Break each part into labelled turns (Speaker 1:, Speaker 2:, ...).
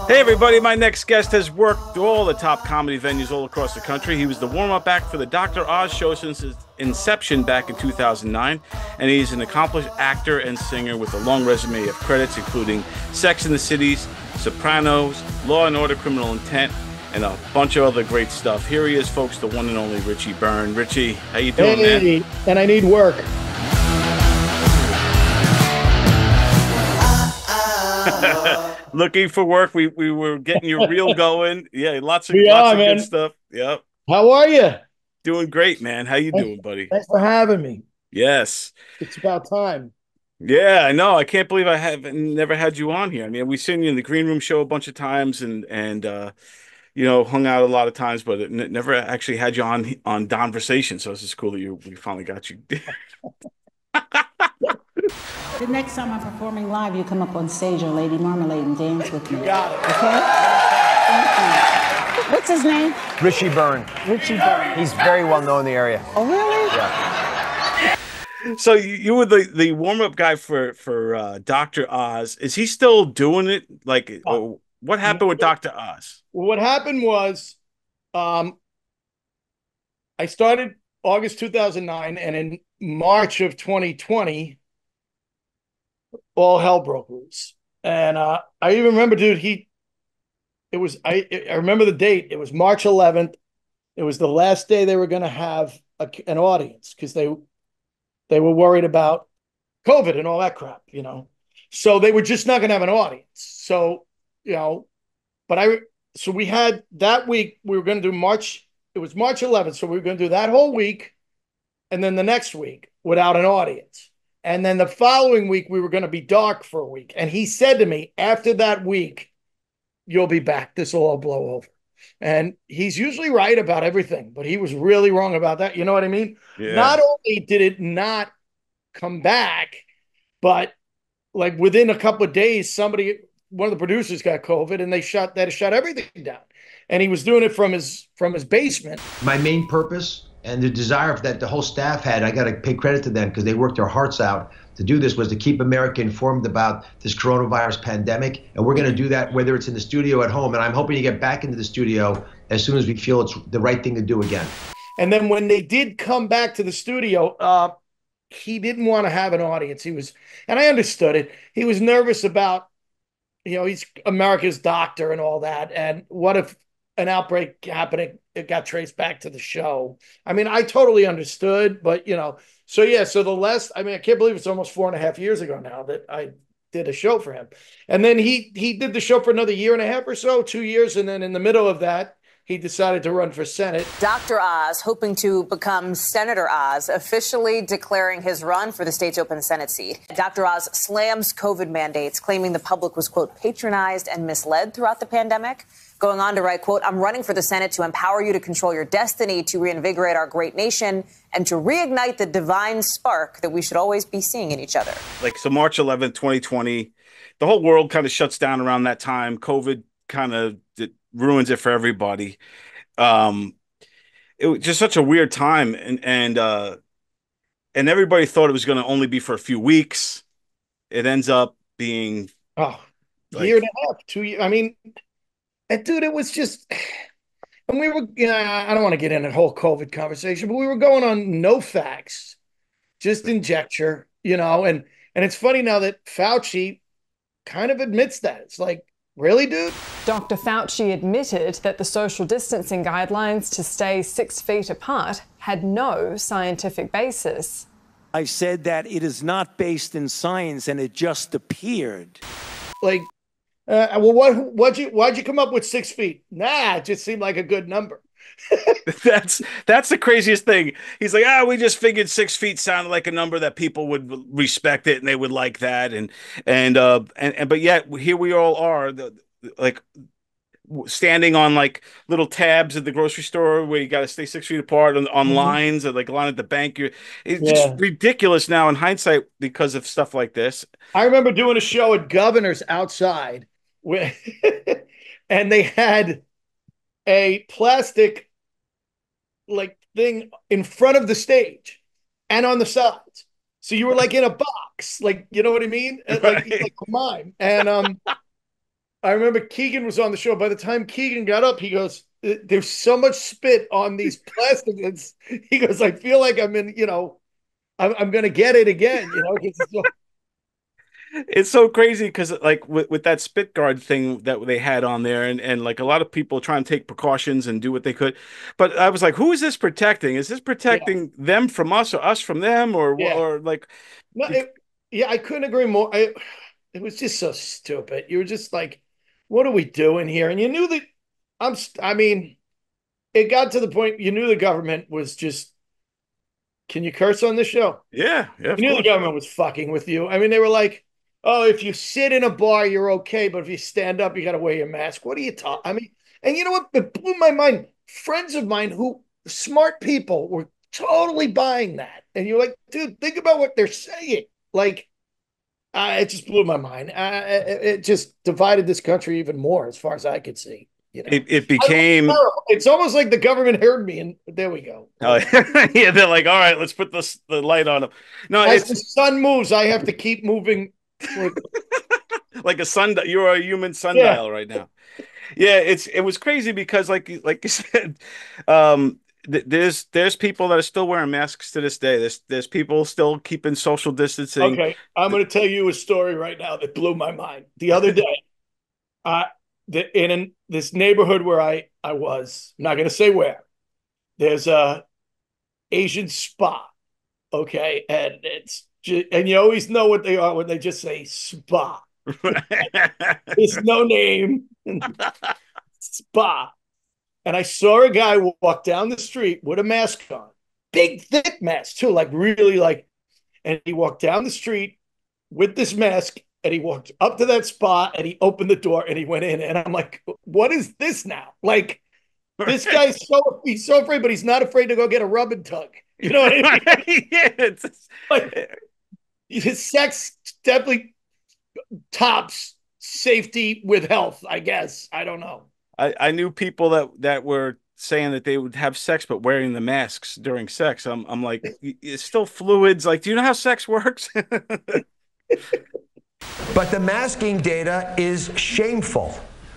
Speaker 1: Hey everybody, my next guest has worked all the top comedy venues all across the country. He was the warm-up act for the Dr. Oz show since its inception back in 2009, and he's an accomplished actor and singer with a long resume of credits including Sex and the Cities, Sopranos, Law and Order: Criminal Intent, and a bunch of other great stuff. Here he is, folks, the one and only Richie Byrne. Richie, how you doing, man?
Speaker 2: And I need work.
Speaker 1: Looking for work. We were getting your reel going. Yeah, lots of good stuff. Yep.
Speaker 2: How are you?
Speaker 1: Doing great, man. How you doing, buddy?
Speaker 2: Thanks for having me.
Speaker 1: Yes.
Speaker 2: It's about time.
Speaker 1: Yeah, I know. I can't believe I have never had you on here. I mean, we've seen you in the Green Room show a bunch of times and you know, hung out a lot of times, but never actually had you on DONversation. So it's just cool that we finally got you.
Speaker 3: The next time I'm performing live, you come up on stage or Lady Marmalade and dance with me.
Speaker 2: You got it.
Speaker 3: Okay? Thank you. What's his name?
Speaker 4: Richie Byrne.
Speaker 3: Richie Byrne.
Speaker 4: He's very well known in the area.
Speaker 3: Oh, really?
Speaker 4: Yeah.
Speaker 1: So you were the warm-up guy for Dr. Oz. Is he still doing it? Like, what happened with Dr. Oz?
Speaker 2: What happened was I started August 2009, and in March of 2020, all hell broke loose. And I even remember, dude, I remember the date. It was March 11th. It was the last day they were going to have an audience because they were worried about COVID and all that crap, you know. So they were just not going to have an audience. So, you know, so we had that week, we were going to do it was March 11th. So we were going to do that whole week and then the next week without an audience. And then the following week, we were going to be dark for a week. And he said to me, after that week, you'll be back. This will all blow over. And he's usually right about everything, but he was really wrong about that. You know what I mean? Yeah. Not only did it not come back, but like within a couple of days, one of the producers got COVID and they shut everything down. And he was doing it from his basement.
Speaker 5: My main purpose and the desire that the whole staff had, I got to pay credit to them because they worked their hearts out to do this, was to keep America informed about this coronavirus pandemic. And we're going to do that whether it's in the studio or at home. And I'm hoping to get back into the studio as soon as we feel it's the right thing to do again.
Speaker 2: And then when they did come back to the studio, he didn't want to have an audience. And I understood it. He was nervous about, you know, he's America's doctor and all that. And what if an outbreak happened, it got traced back to the show. I mean, I totally understood, but you know, so yeah, so I can't believe it's almost 4.5 years ago now that I did a show for him. And then he did the show for another 1.5 years or so, 2 years. And then in the middle of that, he decided to run for Senate.
Speaker 6: Dr. Oz, hoping to become Senator Oz, officially declaring his run for the state's open Senate seat. Dr. Oz slams COVID mandates, claiming the public was, quote, patronized and misled throughout the pandemic. Going on to write, quote, I'm running for the Senate to empower you to control your destiny, to reinvigorate our great nation, and to reignite the divine spark that we should always be seeing in each other.
Speaker 1: Like, so March 11th, 2020, the whole world kind of shuts down around that time. COVID kind of ruins it for everybody. It was just such a weird time. And everybody thought it was going to only be for a few weeks. It ends up being...
Speaker 2: year and a half, 2 years. I mean... And dude, it was just, and we were, you know, I don't want to get in a whole COVID conversation, but we were going on no facts, just injecture, you know, and it's funny now that Fauci kind of admits that. It's like, really, dude?
Speaker 7: Dr. Fauci admitted that the social distancing guidelines to stay 6 feet apart had no scientific basis.
Speaker 8: I said that it is not based in science and it just appeared.
Speaker 2: Like, well, why'd you come up with 6 feet? Nah, it just seemed like a good number.
Speaker 1: That's the craziest thing. He's like, we just figured 6 feet sounded like a number that people would respect it and they would like that, but yet here we all are, like standing on like little tabs at the grocery store where you got to stay 6 feet apart on lines, or like a line at the bank. It's just ridiculous now in hindsight because of stuff like this.
Speaker 2: I remember doing a show at Governor's outside. And they had a plastic like thing in front of the stage and on the sides. So you were like in a box, like, you know what I mean? Like, like mine. And I remember Keegan was on the show. By the time Keegan got up, he goes, "There's so much spit on these plastics." He goes, "I feel like I'm in, I'm going to get it again, 'cause
Speaker 1: It's so crazy because like with that spit guard thing that they had on there, and like a lot of people try and take precautions and do what they could, but I was like, who is this protecting? Is this
Speaker 2: yeah,
Speaker 1: protecting them from us or us from them
Speaker 2: yeah,
Speaker 1: or like
Speaker 2: no, yeah, I couldn't agree more. It was just so stupid. You were just like, what are we doing here? And you knew that I mean, it got to the point you knew the government was just, can you curse on this show?
Speaker 1: yeah, yeah, of
Speaker 2: You knew the
Speaker 1: course.
Speaker 2: government was fucking with you. I mean, they were like, oh, if you sit in a bar, you're okay, but if you stand up, you got to wear your mask. What are you talking? I mean, and you know what? It blew my mind. Friends of mine who smart people were totally buying that. And you're like, dude, think about what they're saying. Like, it just blew my mind. It just divided this country even more, as far as I could see.
Speaker 1: It
Speaker 2: I look
Speaker 1: became
Speaker 2: terrible. It's almost like the government heard me, and there we go.
Speaker 1: oh, yeah, they're like, all right, let's put the light on them. No,
Speaker 2: As the
Speaker 1: it's
Speaker 2: sun moves, I have to keep moving.
Speaker 1: like a sun. You're a human
Speaker 2: Yeah.
Speaker 1: sundial right now. Yeah, it was crazy because like you said, um, there's people that are still wearing masks to this day. There's people still keeping social distancing.
Speaker 2: Okay, I'm going to tell you a story right now that blew my mind. The other day, I in this neighborhood where I was, I'm not going to say where. There's a Asian spa. Okay, and and you always know what they are when they just say spa. It's no name spa. And I saw a guy walk down the street with a mask on, big thick mask too, like really like. And he walked down the street with this mask, and he walked up to that spot, and he opened the door, and he went in. And I'm like, what is this now? Like, this guy's he's so afraid, but he's not afraid to go get a rub and tug. You know what I mean?
Speaker 1: Yeah,
Speaker 2: Like, his sex definitely tops safety with health, I guess. I don't know.
Speaker 1: I knew people that were saying that they would have sex but wearing the masks during sex. I'm like, it's still fluids. Like, do you know how sex works?
Speaker 9: But the masking data is shameful.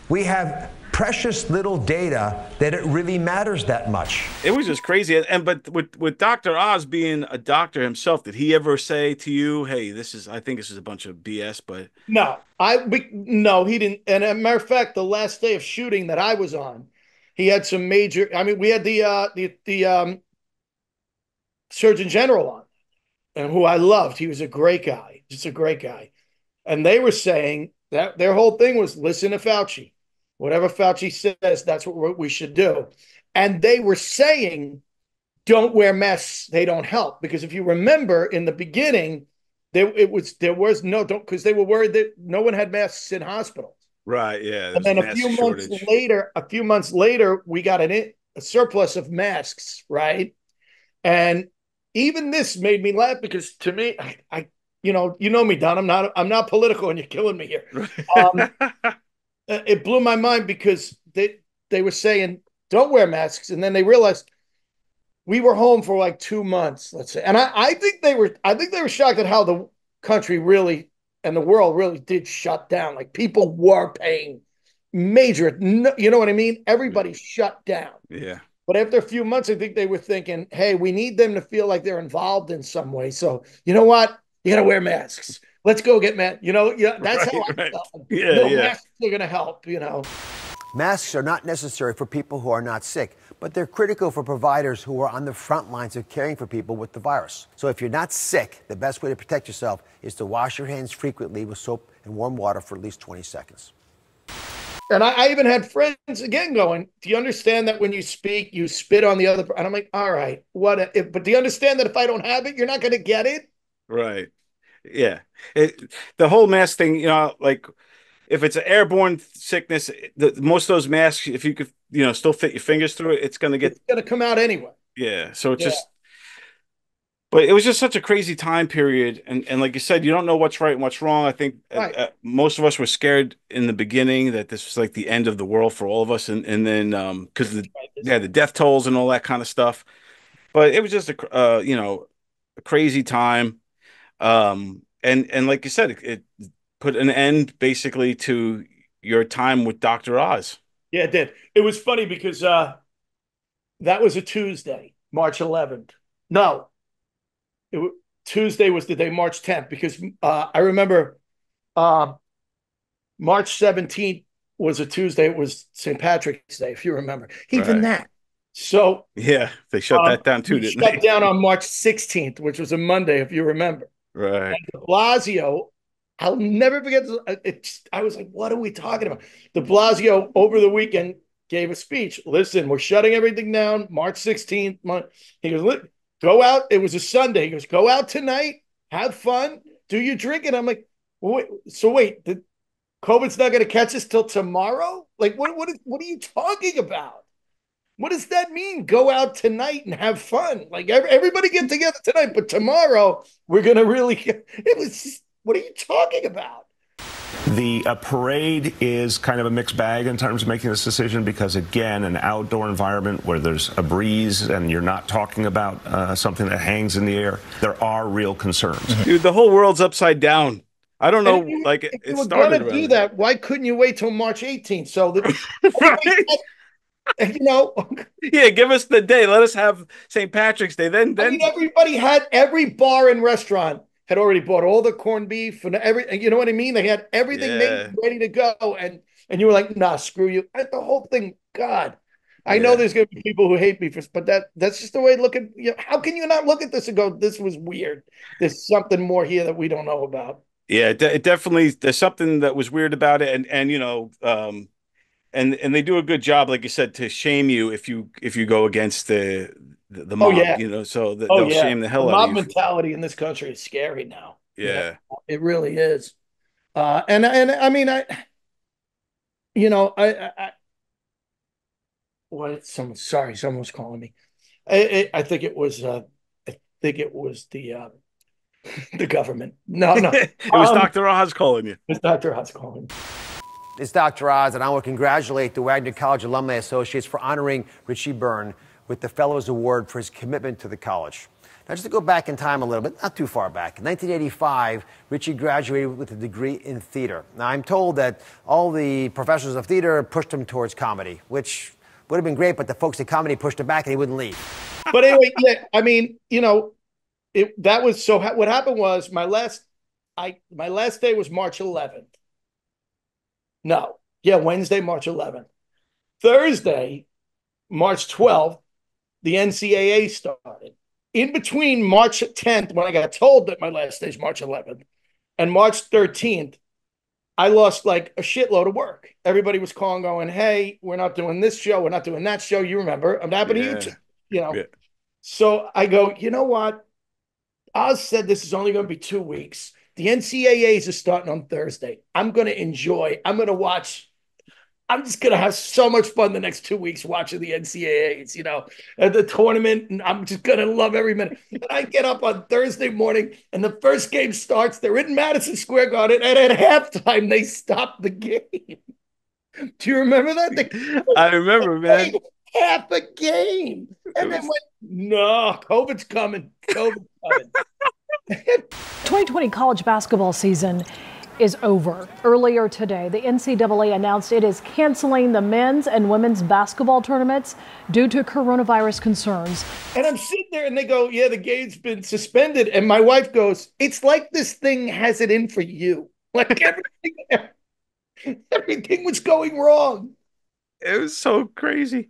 Speaker 9: We have precious little data that it really matters that much.
Speaker 1: It was just crazy. And but with Dr. Oz being a doctor himself, did he ever say to you, "Hey, I think this is a bunch of BS"? But
Speaker 2: no, he didn't. And as a matter of fact, the last day of shooting that I was on, he had some major. I mean, we had the Surgeon General on, and who I loved. He was a great guy, just a great guy. And they were saying that their whole thing was listen to Fauci. Whatever Fauci says, that's what we should do. And they were saying, don't wear masks. They don't help. Because if you remember in the beginning, there was no, don't, because they were worried that no one had masks in hospitals.
Speaker 1: right, yeah,
Speaker 2: And
Speaker 1: there's a
Speaker 2: then
Speaker 1: mask shortage.
Speaker 2: a few months later, we got a surplus of masks, right? And even this made me laugh because to me, you know me, Don. I'm not political, and you're killing me here. Um, it blew my mind because they were saying don't wear masks, and then they realized we were home for like 2 months, let's say, and I think they were shocked at how the country really and the world really did shut down. Like people were paying major, you know what I mean? Everybody shut down.
Speaker 1: Yeah.
Speaker 2: But after a few months, I think they were thinking, hey, we need them to feel like they're involved in some way. So you know what? You got to wear masks. Let's go get masks. Yeah, that's how I
Speaker 1: Right.
Speaker 2: felt.
Speaker 1: Yeah,
Speaker 2: No,
Speaker 1: yeah.
Speaker 2: masks are going to help.
Speaker 9: Masks are not necessary for people who are not sick, but they're critical for providers who are on the front lines of caring for people with the virus. So if you're not sick, the best way to protect yourself is to wash your hands frequently with soap and warm water for at least 20 seconds.
Speaker 2: And I even had friends again going, do you understand that when you speak, you spit on the other? And I'm like, all right, but do you understand that if I don't have it, you're not going to get it?
Speaker 1: Right. Yeah. The whole mask thing, like if it's an airborne sickness, most of those masks, if you could, still fit your fingers through it, it's going to get,
Speaker 2: It's going to come out anyway.
Speaker 1: yeah. So it's
Speaker 2: Yeah.
Speaker 1: just, but it was just such a crazy time period. And like you said, you don't know what's right and what's wrong. I think
Speaker 2: Right.
Speaker 1: most of us were scared in the beginning that this was like the end of the world for all of us. And then, because the death tolls and all that kind of stuff, but it was just a crazy time. And like you said, it put an end basically to your time with Dr. Oz.
Speaker 2: Yeah, it did. It was funny because that was a Tuesday, March 11th. No, Tuesday was the day, March 10th, because I remember uh, March 17th was a Tuesday. It was St. Patrick's Day, if you remember. Even
Speaker 1: Right.
Speaker 2: that. So
Speaker 1: Yeah, they shut that down too,
Speaker 2: we
Speaker 1: didn't
Speaker 2: shut
Speaker 1: they?
Speaker 2: down on March 16th, which was a Monday, if you remember.
Speaker 1: Right.
Speaker 2: And de Blasio, I'll never forget this. I was like, what are we talking about? De Blasio over the weekend gave a speech. Listen, we're shutting everything down March 16th. He goes, look, go out. It was a Sunday. He goes, go out tonight, have fun, do your drinking. I'm like, wait, so wait, COVID's not going to catch us till tomorrow? Like, what are you talking about? What does that mean? Go out tonight and have fun. Like everybody get together tonight, but tomorrow we're gonna really. It was just, what are you talking about?
Speaker 10: The parade is kind of a mixed bag in terms of making this decision because, again, an outdoor environment where there's a breeze and you're not talking about something that hangs in the air, there are real concerns.
Speaker 1: Dude, the whole world's upside down. I don't know. Like
Speaker 2: if
Speaker 1: it
Speaker 2: you were
Speaker 1: started
Speaker 2: gonna do that, why couldn't you wait till March 18th? So that you know,
Speaker 1: yeah, give us the day. Let us have St. Patrick's Day. Then
Speaker 2: I mean, every bar and restaurant had already bought all the corned beef and you know what I mean? They had everything made ready to go. And you were like, nah, screw you. The whole thing, God. I know there's gonna be people who hate me but that's just the way to look at, you know, how can you not look at this and go, this was weird? There's something more here that we don't know about.
Speaker 1: Yeah, it definitely, there's something that was weird about it, and you know, and they do a good job, like you said, to shame you if you go against the mob, you know, so they'll shame the hell out of
Speaker 2: mob
Speaker 1: you.
Speaker 2: mentality in this country is scary now.
Speaker 1: Yeah,
Speaker 2: it really is. And I mean, you know, what? Someone's calling me. I think it was the government. No,
Speaker 1: it was Dr. Oz calling you.
Speaker 2: It's Dr. Oz calling.
Speaker 9: It's Dr. Oz, and I want to congratulate the Wagner College Alumni Associates for honoring Richie Byrne with the Fellows Award for his commitment to the college. Now, just to go back in time a little bit, not too far back, in 1985, Richie graduated with a degree in theater. Now, I'm told that all the professors of theater pushed him towards comedy, which would have been great, but the folks at comedy pushed him back and he wouldn't leave.
Speaker 2: But anyway, yeah, I mean, you know, that was so. What happened was my last day was March 11th. No, yeah, Wednesday, March 11th. Thursday, March 12th, the NCAA started. In between March 10th, when I got told that my last day is March 11th, and March 13th, I lost like a shitload of work. Everybody was calling, going, "Hey, we're not doing this show. We're not doing that show." You remember? It happened to you too, you know. Yeah. So I go, you know what? Oz said this is only going to be 2 weeks. The NCAAs are starting on Thursday. I'm going to enjoy. I'm going to watch. I'm just going to have so much fun the next 2 weeks watching the NCAAs, you know, at the tournament. And I'm just going to love every minute. And I get up on Thursday morning and the first game starts. They're in Madison Square Garden. And at halftime, they stop the game. Do you remember that?
Speaker 1: I remember, man.
Speaker 2: Half a game. And then went, no, COVID's coming. COVID's coming.
Speaker 11: 2020 college basketball season is over. Earlier today, the NCAA announced it is canceling the men's and women's basketball tournaments due to coronavirus concerns.
Speaker 2: And I'm sitting there and they go, yeah, the game's been suspended. And my wife goes, it's like this thing has it in for you. Like everything was going wrong.
Speaker 1: It was so crazy.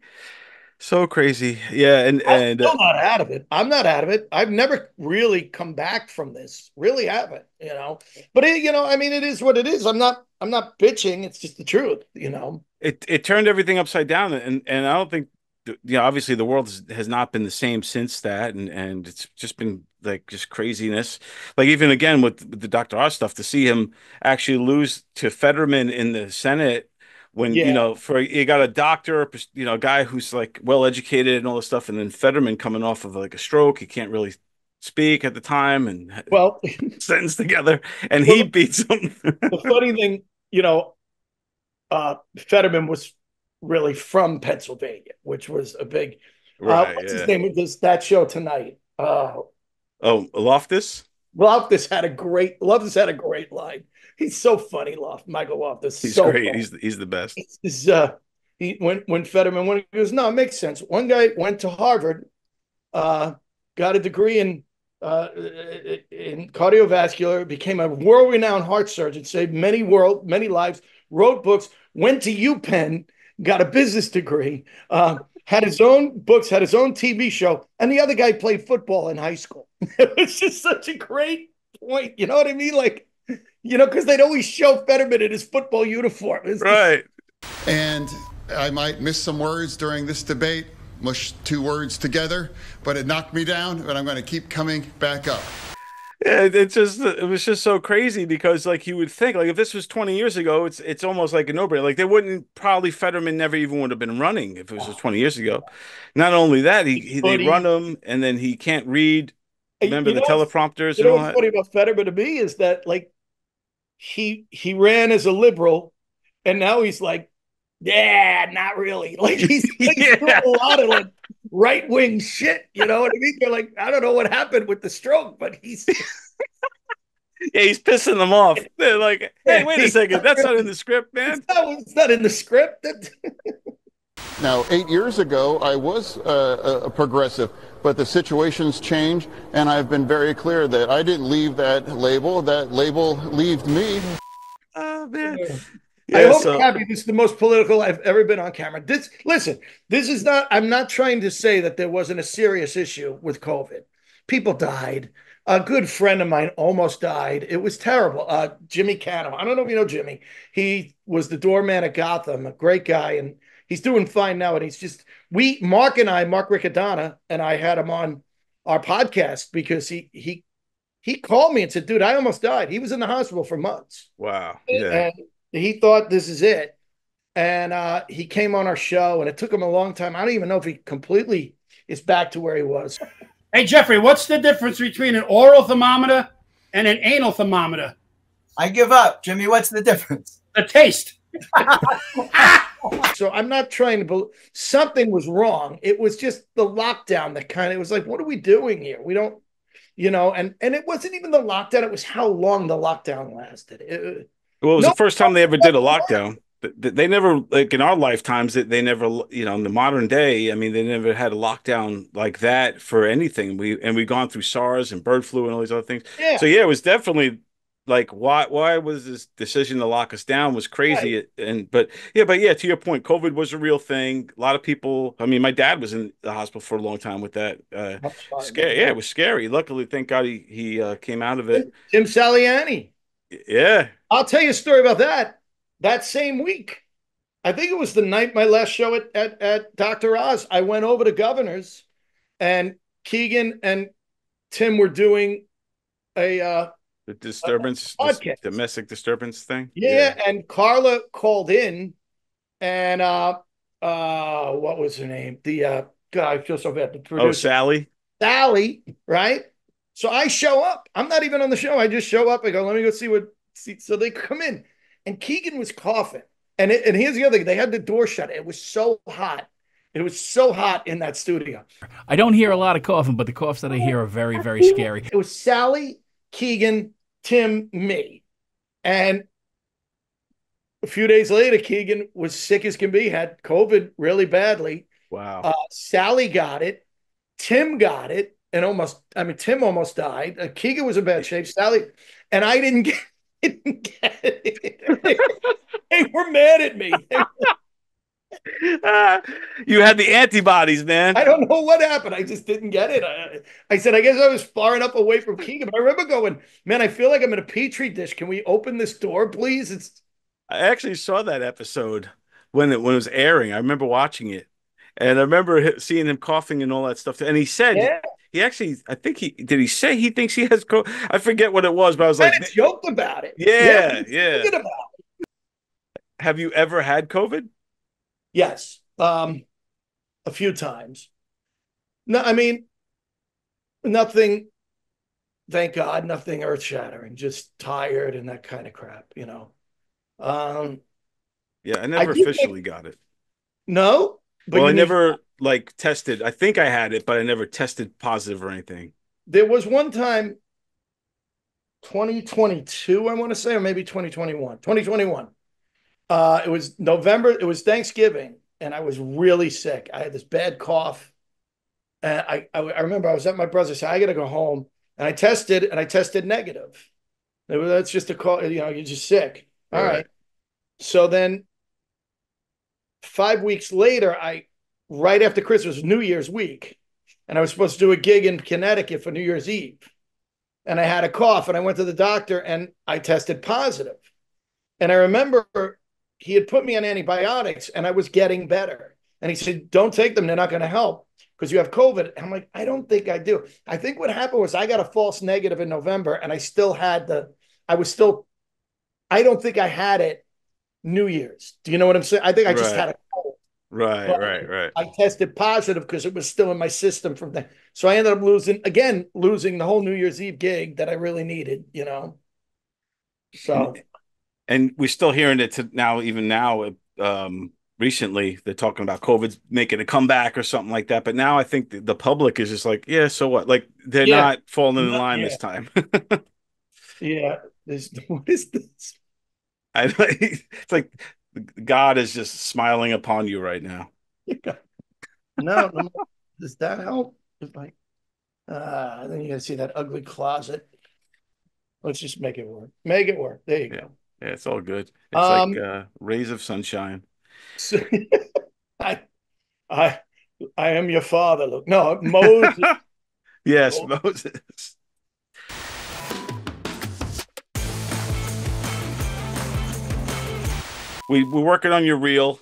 Speaker 1: So crazy. Yeah. And
Speaker 2: I'm still not out of it. I'm not out of it. I've never really come back from this. Really haven't, you know. But you know, I mean, it is what it is. I'm not bitching. It's just the truth, you know.
Speaker 1: It turned everything upside down, and I don't think, you know, obviously the world has not been the same since that, and it's just been like just craziness. Like even again with the Dr. Oz stuff, to see him actually lose to Fetterman in the Senate. When, you know, you got a doctor, you know, a guy who's like well educated and all this stuff, and then Fetterman coming off of like a stroke, he can't really speak at the time, and sentence together, and he beats him.
Speaker 2: The funny thing, you know, Fetterman was really from Pennsylvania, which was a big. What's his name? That show tonight.
Speaker 1: Loftus.
Speaker 2: Loftus had a great line. He's so funny, Michael Loftus.
Speaker 1: He's
Speaker 2: So
Speaker 1: great.
Speaker 2: funny.
Speaker 1: He's the best.
Speaker 2: When Fetterman went, he goes, no, it makes sense. One guy went to Harvard, got a degree in cardiovascular, became a world-renowned heart surgeon, saved many lives, wrote books, went to UPenn, got a business degree, had his own books, had his own TV show, and the other guy played football in high school. It was just such a great point. You know what I mean? Like, because they'd always show Fetterman in his football uniform.
Speaker 1: Right.
Speaker 12: And I might miss some words during this debate, mush two words together, but it knocked me down, but I'm going to keep coming back up.
Speaker 1: Yeah, it was just so crazy because like you would think like if this was 20 years ago, it's almost like a no-brainer. Like they wouldn't probably Fetterman never even would have been running if it was just 20 years ago. Not only that, they run him and then he can't read. Remember the teleprompters and all that?
Speaker 2: What's funny about Fetterman to me is that like he ran as a liberal and now he's like, yeah, not really. Like he's doing a lot of like right-wing shit. You know what I mean? They're like, I don't know what happened with the stroke, but he's
Speaker 1: yeah, he's pissing them off. They're like, hey, wait a second, that's not in the script, man.
Speaker 2: It's not in the script.
Speaker 12: Now, 8 years ago, I was a progressive, but the situations change, and I've been very clear that I didn't leave that label. That label left me.
Speaker 1: Oh, man.
Speaker 2: I hope you're happy. This is the most political I've ever been on camera. Listen, this is not, I'm not trying to say that there wasn't a serious issue with COVID. People died. A good friend of mine almost died. It was terrible. Jimmy Cano. I don't know if you know Jimmy. He was the doorman at Gotham, a great guy, and he's doing fine now. And he's just, Mark Riccadonna, and I had him on our podcast because he called me and said, dude, I almost died. He was in the hospital for months.
Speaker 1: Wow. Yeah.
Speaker 2: And he thought this is it. And he came on our show and it took him a long time. I don't even know if he completely is back to where he was.
Speaker 13: Hey, Jeffrey, what's the difference between an oral thermometer and an anal thermometer?
Speaker 14: I give up. Jimmy, what's the difference?
Speaker 13: The taste.
Speaker 2: So I'm not trying to believe something was wrong. It was just the lockdown that kind of, it was like, what are we doing here? We don't, and it wasn't even the lockdown. It was how long the lockdown lasted.
Speaker 1: Well, it was the first time they ever did a lockdown. They never, like in our lifetimes, they never, in the modern day, I mean, they never had a lockdown like that for anything. We've gone through SARS and bird flu and all these other things.
Speaker 2: Yeah.
Speaker 1: So yeah, it was definitely like, why was this decision to lock us down was crazy. Right. But yeah, to your point, COVID was a real thing. A lot of people, I mean, my dad was in the hospital for a long time with that. Scary. Yeah, it was scary. Luckily, thank God he came out of it.
Speaker 2: Tim Saliani.
Speaker 1: Yeah.
Speaker 2: I'll tell you a story about that. That same week, I think it was the night my last show at Dr. Oz, I went over to Governor's and Keegan and Tim were doing the
Speaker 1: disturbance, domestic disturbance thing.
Speaker 2: Yeah, and Carla called in and what was her name? The God, I feel so bad. The producer.
Speaker 1: Oh, Sally,
Speaker 2: right? So I show up. I'm not even on the show. I just show up. I go, let me go see. So they come in. And Keegan was coughing. And here's the other thing. They had the door shut. It was so hot. It was so hot in that studio.
Speaker 15: I don't hear a lot of coughing, but the coughs that I hear are very, very scary.
Speaker 2: It was Sally, Keegan, Tim, me. And a few days later, Keegan was sick as can be, had COVID really badly.
Speaker 1: Wow.
Speaker 2: Sally got it. Tim got it. And Tim almost died. Keegan was in bad shape. Sally, and I didn't get it. They were mad at me.
Speaker 1: You had the antibodies, man.
Speaker 2: I don't know what happened. I just didn't get it. I said, I guess I was far enough away from Keegan. But I remember going, man, I feel like I'm in a petri dish. Can we open this door, please?
Speaker 1: I actually saw that episode when it was airing. I remember watching it, and I remember seeing him coughing and all that stuff. And he said. Yeah. He actually, I think did he say he thinks he has COVID? I forget what it was, but I was like,
Speaker 2: joked about it.
Speaker 1: Yeah.
Speaker 2: About it.
Speaker 1: Have you ever had COVID?
Speaker 2: Yes. A few times. No, I mean, nothing, thank God, nothing earth shattering, just tired and that kind of crap,
Speaker 1: Yeah, I never officially got it.
Speaker 2: No?
Speaker 1: Well, I never tested. I think I had it, but I never tested positive or anything.
Speaker 2: There was one time 2022, I want to say, or maybe 2021. 2021. It was November. It was Thanksgiving, and I was really sick. I had this bad cough, and I remember I was at my brother's house. I got to go home, and I tested negative. That's just a call. You're just sick. All right. So then 5 weeks later, right after Christmas, New Year's week, and I was supposed to do a gig in Connecticut for New Year's Eve. And I had a cough, and I went to the doctor, and I tested positive. And I remember he had put me on antibiotics, and I was getting better. And he said, don't take them. They're not going to help because you have COVID. And I'm like, I don't think I do. I think what happened was I got a false negative in November, and I don't think I had it New Year's. Do you know what I'm saying? I think I just had a cold.
Speaker 1: Right.
Speaker 2: I tested positive because it was still in my system from then. So I ended up losing the whole New Year's Eve gig that I really needed, So.
Speaker 1: And we're still hearing it even now, recently, they're talking about COVID making a comeback or something like that. But now I think the public is just like, yeah, so what? Like, they're not falling in line this time.
Speaker 2: Yeah. What is this?
Speaker 1: It's like God is just smiling upon you right now.
Speaker 2: No, does that help? It's like, then you gotta see that ugly closet. Let's just make it work. Make it work. There you go.
Speaker 1: Yeah, it's all good. It's like rays of sunshine.
Speaker 2: So, I am your father. Look, no, Moses.
Speaker 1: Yes, Moses. We're working on your reel.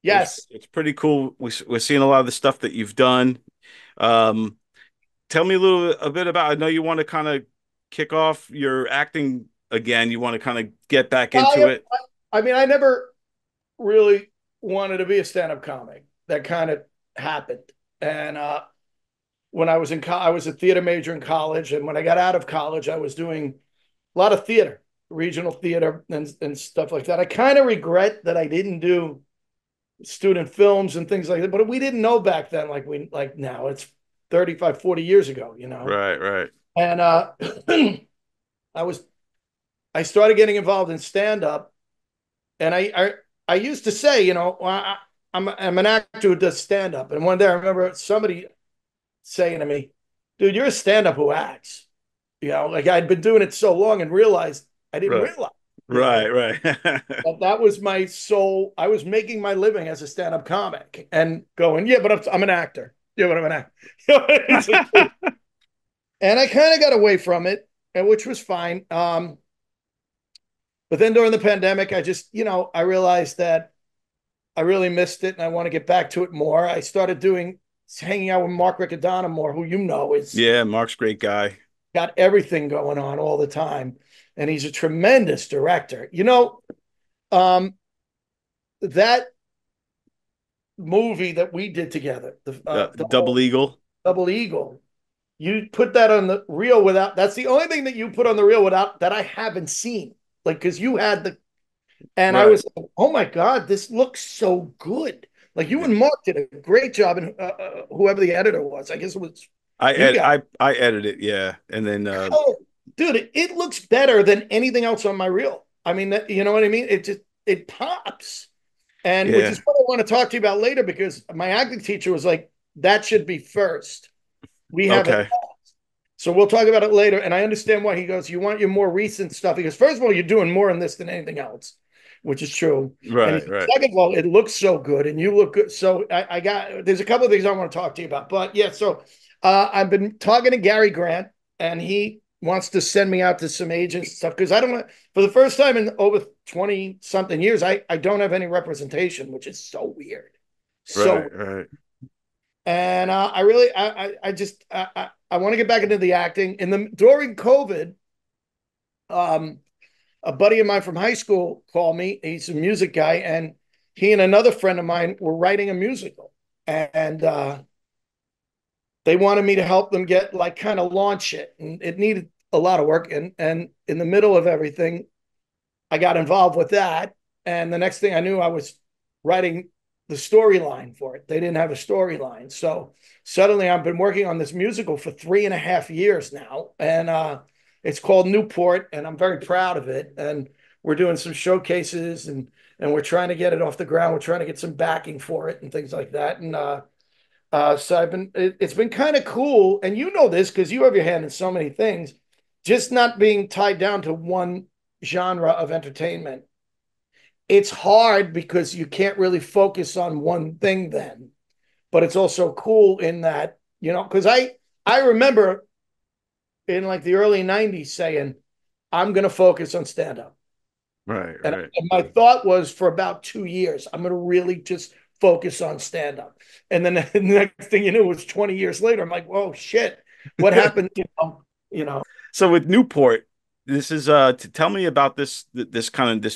Speaker 2: Yes,
Speaker 1: it's pretty cool. We're seeing a lot of the stuff that you've done. Tell me a bit about. I know you want to kind of kick off your acting again. You want to kind of get back into it.
Speaker 2: I mean, I never really wanted to be a stand-up comic. That kind of happened. And when I was I was a theater major in college, and when I got out of college, I was doing a lot of theater, regional theater, and stuff like that. I kind of regret that I didn't do student films and things like that, but we didn't know back then like now. It's 35, 40 years ago,
Speaker 1: Right.
Speaker 2: And I started getting involved in stand-up, and I used to say, I'm an actor who does stand-up. And one day I remember somebody saying to me, dude, you're a stand-up who acts. Like I'd been doing it so long and realized I didn't realize.
Speaker 1: Right.
Speaker 2: That was my soul. I was making my living as a stand-up comic and going, yeah, but I'm an actor. Yeah, but I'm an actor. And I kind of got away from it, which was fine. But then during the pandemic, I just, I realized that I really missed it and I want to get back to it more. I started hanging out with Mark Riccadonna more, who is.
Speaker 1: Yeah, Mark's a great guy.
Speaker 2: Got everything going on all the time. And he's a tremendous director. That movie that we did together, the
Speaker 1: Double Eagle.
Speaker 2: Double Eagle. You put that on the reel that's the only thing that you put on the reel that I haven't seen. Like, because you had and I was like, oh my God, this looks so good. Like you and Mark did a great job, and whoever the editor was, I guess it was.
Speaker 1: I edited it, yeah, and then
Speaker 2: dude, it looks better than anything else on my reel. I mean, you know what I mean? It pops, and which is what I want to talk to you about later, because my acting teacher was like, that should be first. We have it. So we'll talk about it later. And I understand why. He goes, you want your more recent stuff. He goes, first of all, you're doing more in this than anything else, which is true.
Speaker 1: Right.
Speaker 2: Second of all, it looks so good and you look good. So there's a couple of things I want to talk to you about. But yeah, so I've been talking to Gary Grant, and he wants to send me out to some agents and stuff, because I don't, for the first time in over 20 something years, I don't have any representation, which is so weird.
Speaker 1: Right.
Speaker 2: And I want to get back into the acting. During COVID, a buddy of mine from high school called me. He's a music guy, and he and another friend of mine were writing a musical, and they wanted me to help them get kind of launch it, and it needed a lot of work. And in the middle of everything, I got involved with that, and the next thing I knew, I was writing the storyline for it. They didn't have a storyline. So suddenly I've been working on this musical for 3.5 years now. And It's called Newport, and I'm very proud of it. And we're doing some showcases, and we're trying to get it off the ground. We're trying to get some backing for it and things like that. And so it's been kind of cool. And you know this because you have your hand in so many things, just not being tied down to one genre of entertainment. It's hard because you can't really focus on one thing then, but it's also cool in that, because I remember in like the early 90s saying, I'm going to focus on stand up.
Speaker 1: Right.
Speaker 2: And my thought was for about 2 years, I'm going to really just focus on stand up. And then the next thing you knew was 20 years later. I'm like, whoa, shit, what happened?
Speaker 1: So with Newport, this is tell me about this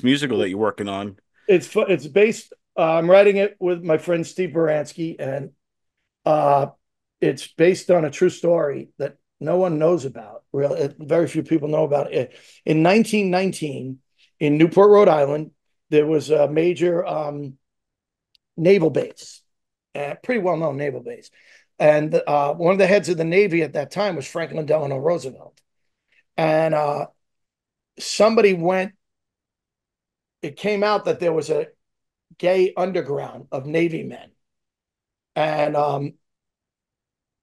Speaker 1: musical that you're working on.
Speaker 2: It's based. I'm writing it with my friend Steve Baranski, and it's based on a true story that no one knows about. Very few people know about it. In 1919, in Newport, Rhode Island, there was a major naval base, pretty well-known naval base, and one of the heads of the Navy at that time was Franklin Delano Roosevelt, and somebody went. It came out that there was a gay underground of Navy men, and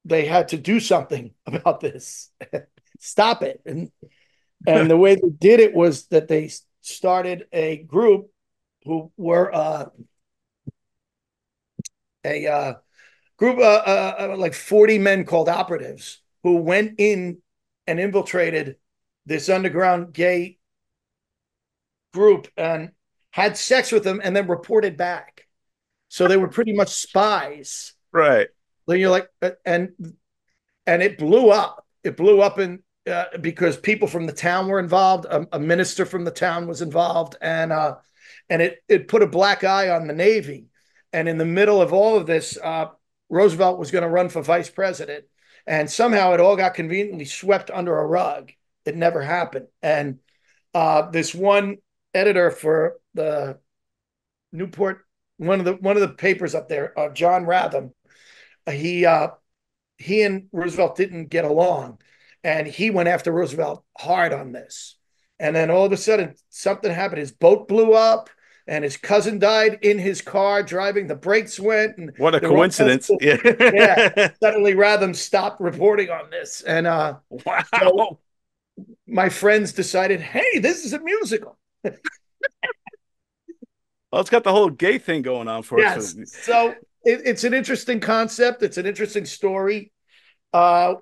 Speaker 2: they had to do something about this, stop it. And the way they did it was that they started a group who were a group like 40 men called operatives who went in and infiltrated this underground gay group and had sex with them and then reported back. So they were pretty much spies.
Speaker 1: Right.
Speaker 2: Then you're like, and it blew up. It blew up because people from the town were involved. A minister from the town was involved, and it put a black eye on the Navy. And in the middle of all of this, Roosevelt was going to run for vice president, and somehow it all got conveniently swept under a rug. It never happened. And this one editor for the Newport, one of the papers up there, John Ratham, he and Roosevelt didn't get along, and he went after Roosevelt hard on this. And then all of a sudden, something happened. His boat blew up, and his cousin died in his car driving. The brakes went, and
Speaker 1: what a coincidence!
Speaker 2: Yeah. Suddenly, Ratham stopped reporting on this, and
Speaker 1: wow.
Speaker 2: So my friends decided, hey, this is a musical.
Speaker 1: Well, it's got the whole gay thing going on for
Speaker 2: us. Yes. So it's an interesting concept. It's an interesting story. We've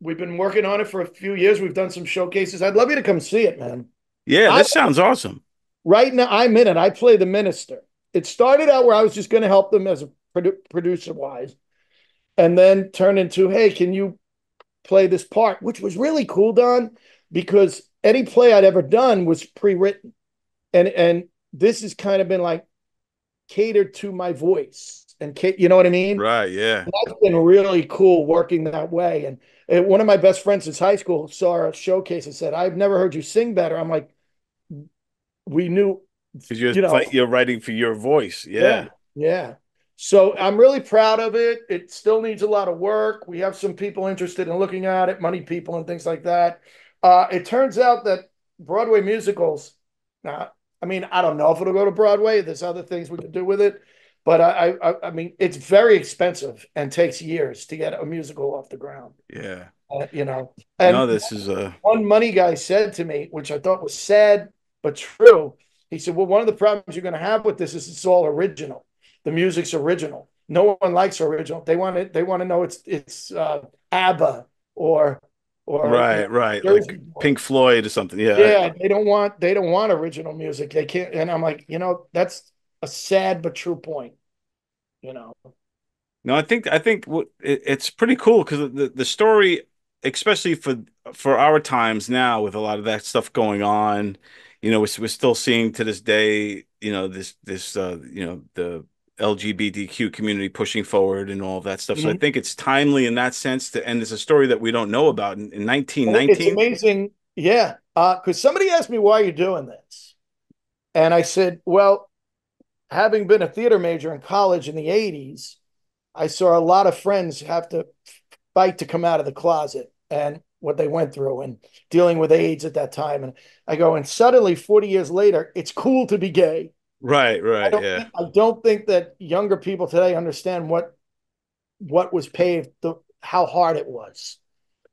Speaker 2: been working on it for a few years. We've done some showcases. I'd love you to come see it, man.
Speaker 1: Yeah, this sounds awesome.
Speaker 2: Right now, I'm in it. I play the minister. It started out where I was just going to help them as a producer-wise, and then turned into, hey, can you play this part? Which was really cool, Don, because any play I'd ever done was pre-written. And this has kind of been like catered to my voice, and you know what I mean?
Speaker 1: Right. Yeah.
Speaker 2: And that's been really cool working that way. And one of my best friends since high school saw a showcase and said, "I've never heard you sing better." I'm like, we knew
Speaker 1: because you're writing for your voice.
Speaker 2: Yeah. So I'm really proud of it. It still needs a lot of work. We have some people interested in looking at it, money people and things like that. It turns out that Broadway musicals. I mean, I don't know if it'll go to Broadway. There's other things we can do with it. But I mean, it's very expensive and takes years to get a musical off the ground.
Speaker 1: Yeah.
Speaker 2: And
Speaker 1: this is
Speaker 2: one money guy said to me, which I thought was sad, but true. He said, well, one of the problems you're going to have with this is it's all original. The music's original. No one likes original. They want to know it's ABBA or
Speaker 1: right, like Pink Floyd or something.
Speaker 2: Yeah, they don't want original music. They can't. And I'm like, that's a sad but true point.
Speaker 1: No, I think it's pretty cool because the story, especially for our times now, with a lot of that stuff going on, we're still seeing to this day, the LGBTQ community pushing forward and all of that stuff. So I think it's timely in that sense and it's a story that we don't know about in 1919.
Speaker 2: It's amazing. Yeah. Because somebody asked me, why are you doing this? And I said, well, having been a theater major in college in the 80s, I saw a lot of friends have to fight to come out of the closet. And what they went through and dealing with AIDS at that time. And I go, and suddenly 40 years later, it's cool to be gay.
Speaker 1: Right,
Speaker 2: I don't think that younger people today understand what was paved, how hard it was,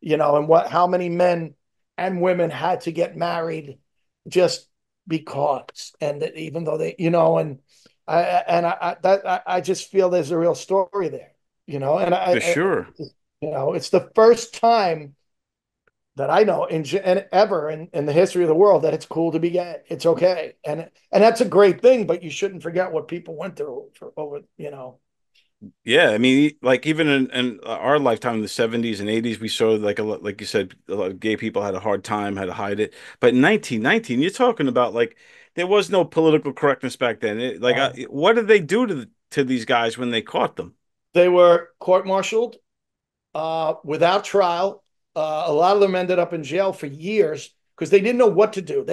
Speaker 2: and how many men and women had to get married just because, and that even though they, and I just feel there's a real story there, and
Speaker 1: for sure.
Speaker 2: It's the first time that I know and ever in the history of the world that it's cool to be gay. It's okay, and that's a great thing. But you shouldn't forget what people went through over.
Speaker 1: Yeah, I mean, like even in our lifetime in the 70s and 80s, we saw like a lot, like you said, a lot of gay people had a hard time, had to hide it. But in 1919, you're talking about like there was no political correctness back then. What did they do to these guys when they caught them?
Speaker 2: They were court-martialed without trial. A lot of them ended up in jail for years because they didn't know what to do.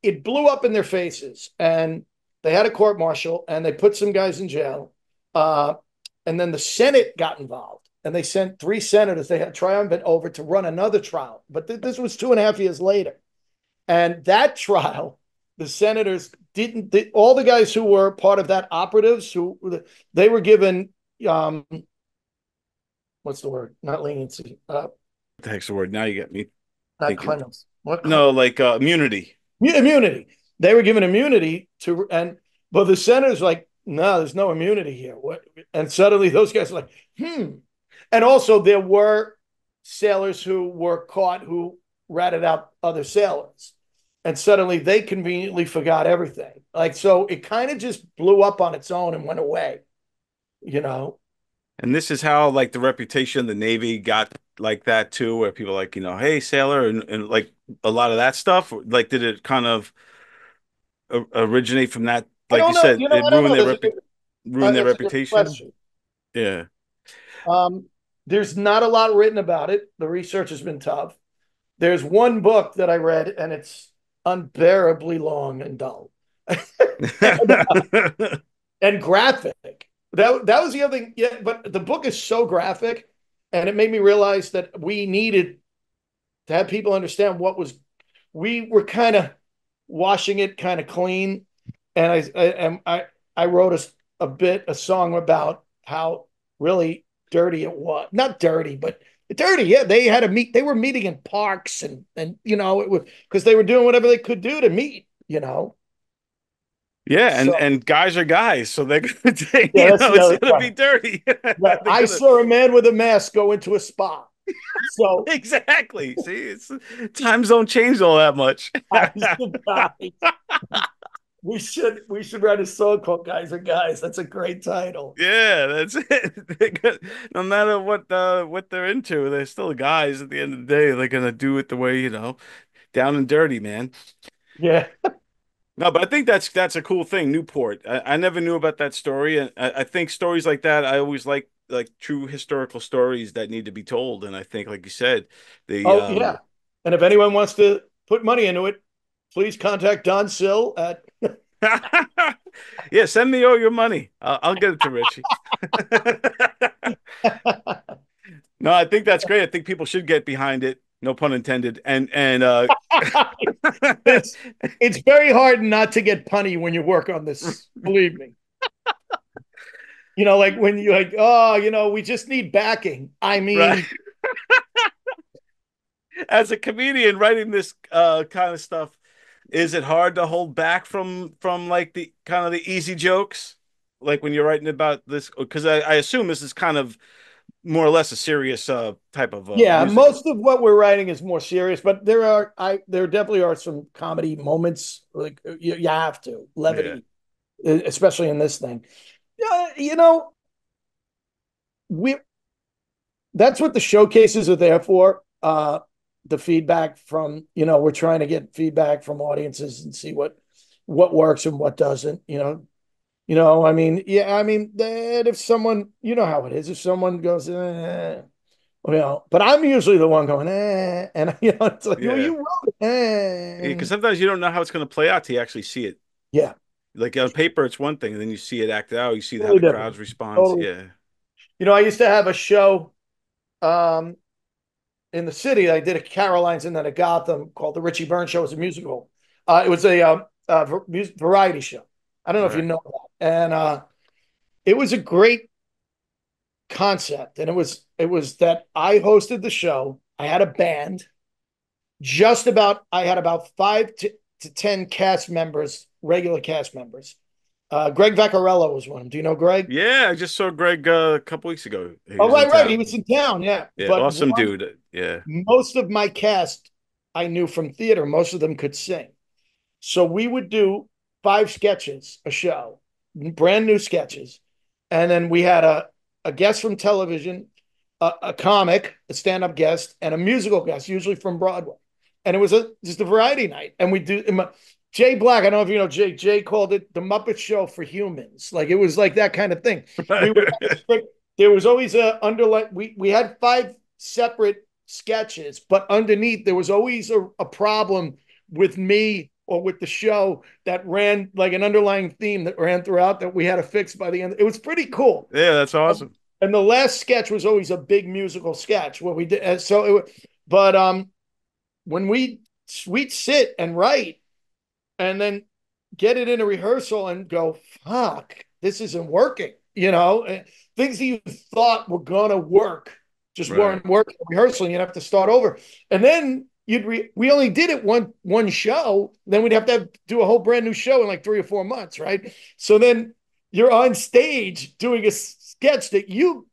Speaker 2: It blew up in their faces, and they had a court martial, and they put some guys in jail. And then the Senate got involved, and they sent 3 senators. They had triumvirate over to run another trial, but this was 2.5 years later. And that trial, the senators didn't. All the guys who were part of that operatives, they were given what's the word? Not leniency.
Speaker 1: What the heck's the word? Now you get me.
Speaker 2: Not clemency.
Speaker 1: No, like immunity.
Speaker 2: Immunity. They were given immunity but the senators like, no, there's no immunity here. What? And suddenly those guys are like, And also there were sailors who were caught who ratted out other sailors. And suddenly they conveniently forgot everything. So it kind of just blew up on its own and went away,
Speaker 1: And this is how like the reputation of the Navy got like that too, where people like, hey, sailor, and like a lot of that stuff. Like, did it kind of originate from that? Like you said, it ruined their reputation. Yeah.
Speaker 2: There's not a lot written about it. The research has been tough. There's one book that I read, and it's unbearably long and dull and graphic. That was the other thing. Yeah, but the book is so graphic, and it made me realize that we needed to have people understand we were kind of washing it kind of clean. And I wrote a song about how really dirty it was. Not dirty, but dirty. Yeah, they were meeting in parks and it was because they were doing whatever they could do to meet.
Speaker 1: Yeah, and guys are guys, so they're gonna take, it's gonna be dirty.
Speaker 2: I saw a man with a mask go into a spa. So
Speaker 1: exactly. See, time zone changed all that much.
Speaker 2: We should write a song called "Guys Are Guys." That's a great title.
Speaker 1: Yeah, that's it. No matter what they're into, they're still guys. At the end of the day, they're gonna do it the way down and dirty, man.
Speaker 2: Yeah.
Speaker 1: No, but I think that's a cool thing, Newport. I never knew about that story, and I think stories like that, I always like true historical stories that need to be told. And I think, like you said,
Speaker 2: yeah. And if anyone wants to put money into it, please contact Don Sill at.
Speaker 1: Yeah, send me all your money. I'll get it to Richie. No, I think that's great. I think people should get behind it. No pun intended. And
Speaker 2: it's very hard not to get punny when you work on this. Believe me. Like when you're like, oh, we just need backing. I mean, right.
Speaker 1: As a comedian writing this kind of stuff, is it hard to hold back from like the kind of the easy jokes, like when you're writing about this? Because I assume this is kind of more or less a serious type of
Speaker 2: music. Most of what we're writing is more serious, but there definitely are some comedy moments. Like you have to levity, especially in this thing. That's what the showcases are there for. The feedback from, we're trying to get feedback from audiences and see what works and what doesn't, I mean, that if someone, how it is, if someone goes, but I'm usually the one going, and it's like, you wrote it,
Speaker 1: because sometimes you don't know how it's going to play out till you actually see it.
Speaker 2: Yeah.
Speaker 1: Like on paper, it's one thing, and then you see it act out, you see how the crowds respond. Totally. Yeah.
Speaker 2: I used to have a show, in the city. I did a Caroline's and then a Gotham called the Richie Byrne Show. It was a musical. It was a variety show. I don't know if you know that. And it was a great concept. And it was that I hosted the show. I had a band. I had about 5 to 10 cast members, regular cast members. Greg Vaccarello was one. Do you know Greg?
Speaker 1: Yeah, I just saw Greg a couple weeks ago.
Speaker 2: Right. He was in town. Yeah.
Speaker 1: Yeah,
Speaker 2: But
Speaker 1: awesome dude. Yeah.
Speaker 2: most of my cast I knew from theater. Most of them could sing. So we would do 5 sketches a show, brand new sketches. And then we had a guest from television, a comic, a stand-up guest, and a musical guest, usually from Broadway. And it was just a variety night. And we do Jay Black, I don't know if you know Jay. Jay called it the Muppet Show for humans. Like it was like that kind of thing. There was always a underlying. We had 5 separate sketches, but underneath there was always a problem with me or with the show that ran like an underlying theme that ran throughout that we had to fix by the end. It was pretty cool.
Speaker 1: Yeah, that's awesome.
Speaker 2: And the last sketch was always a big musical sketch where we did. When we'd sit and write and then get it in a rehearsal and go, fuck, this isn't working. Things that you thought were going to work just weren't working in rehearsal, and you'd have to start over. And then we only did it one show. Then we'd have to do a whole brand new show in like 3 or 4 months, right? So then you're on stage doing a sketch that you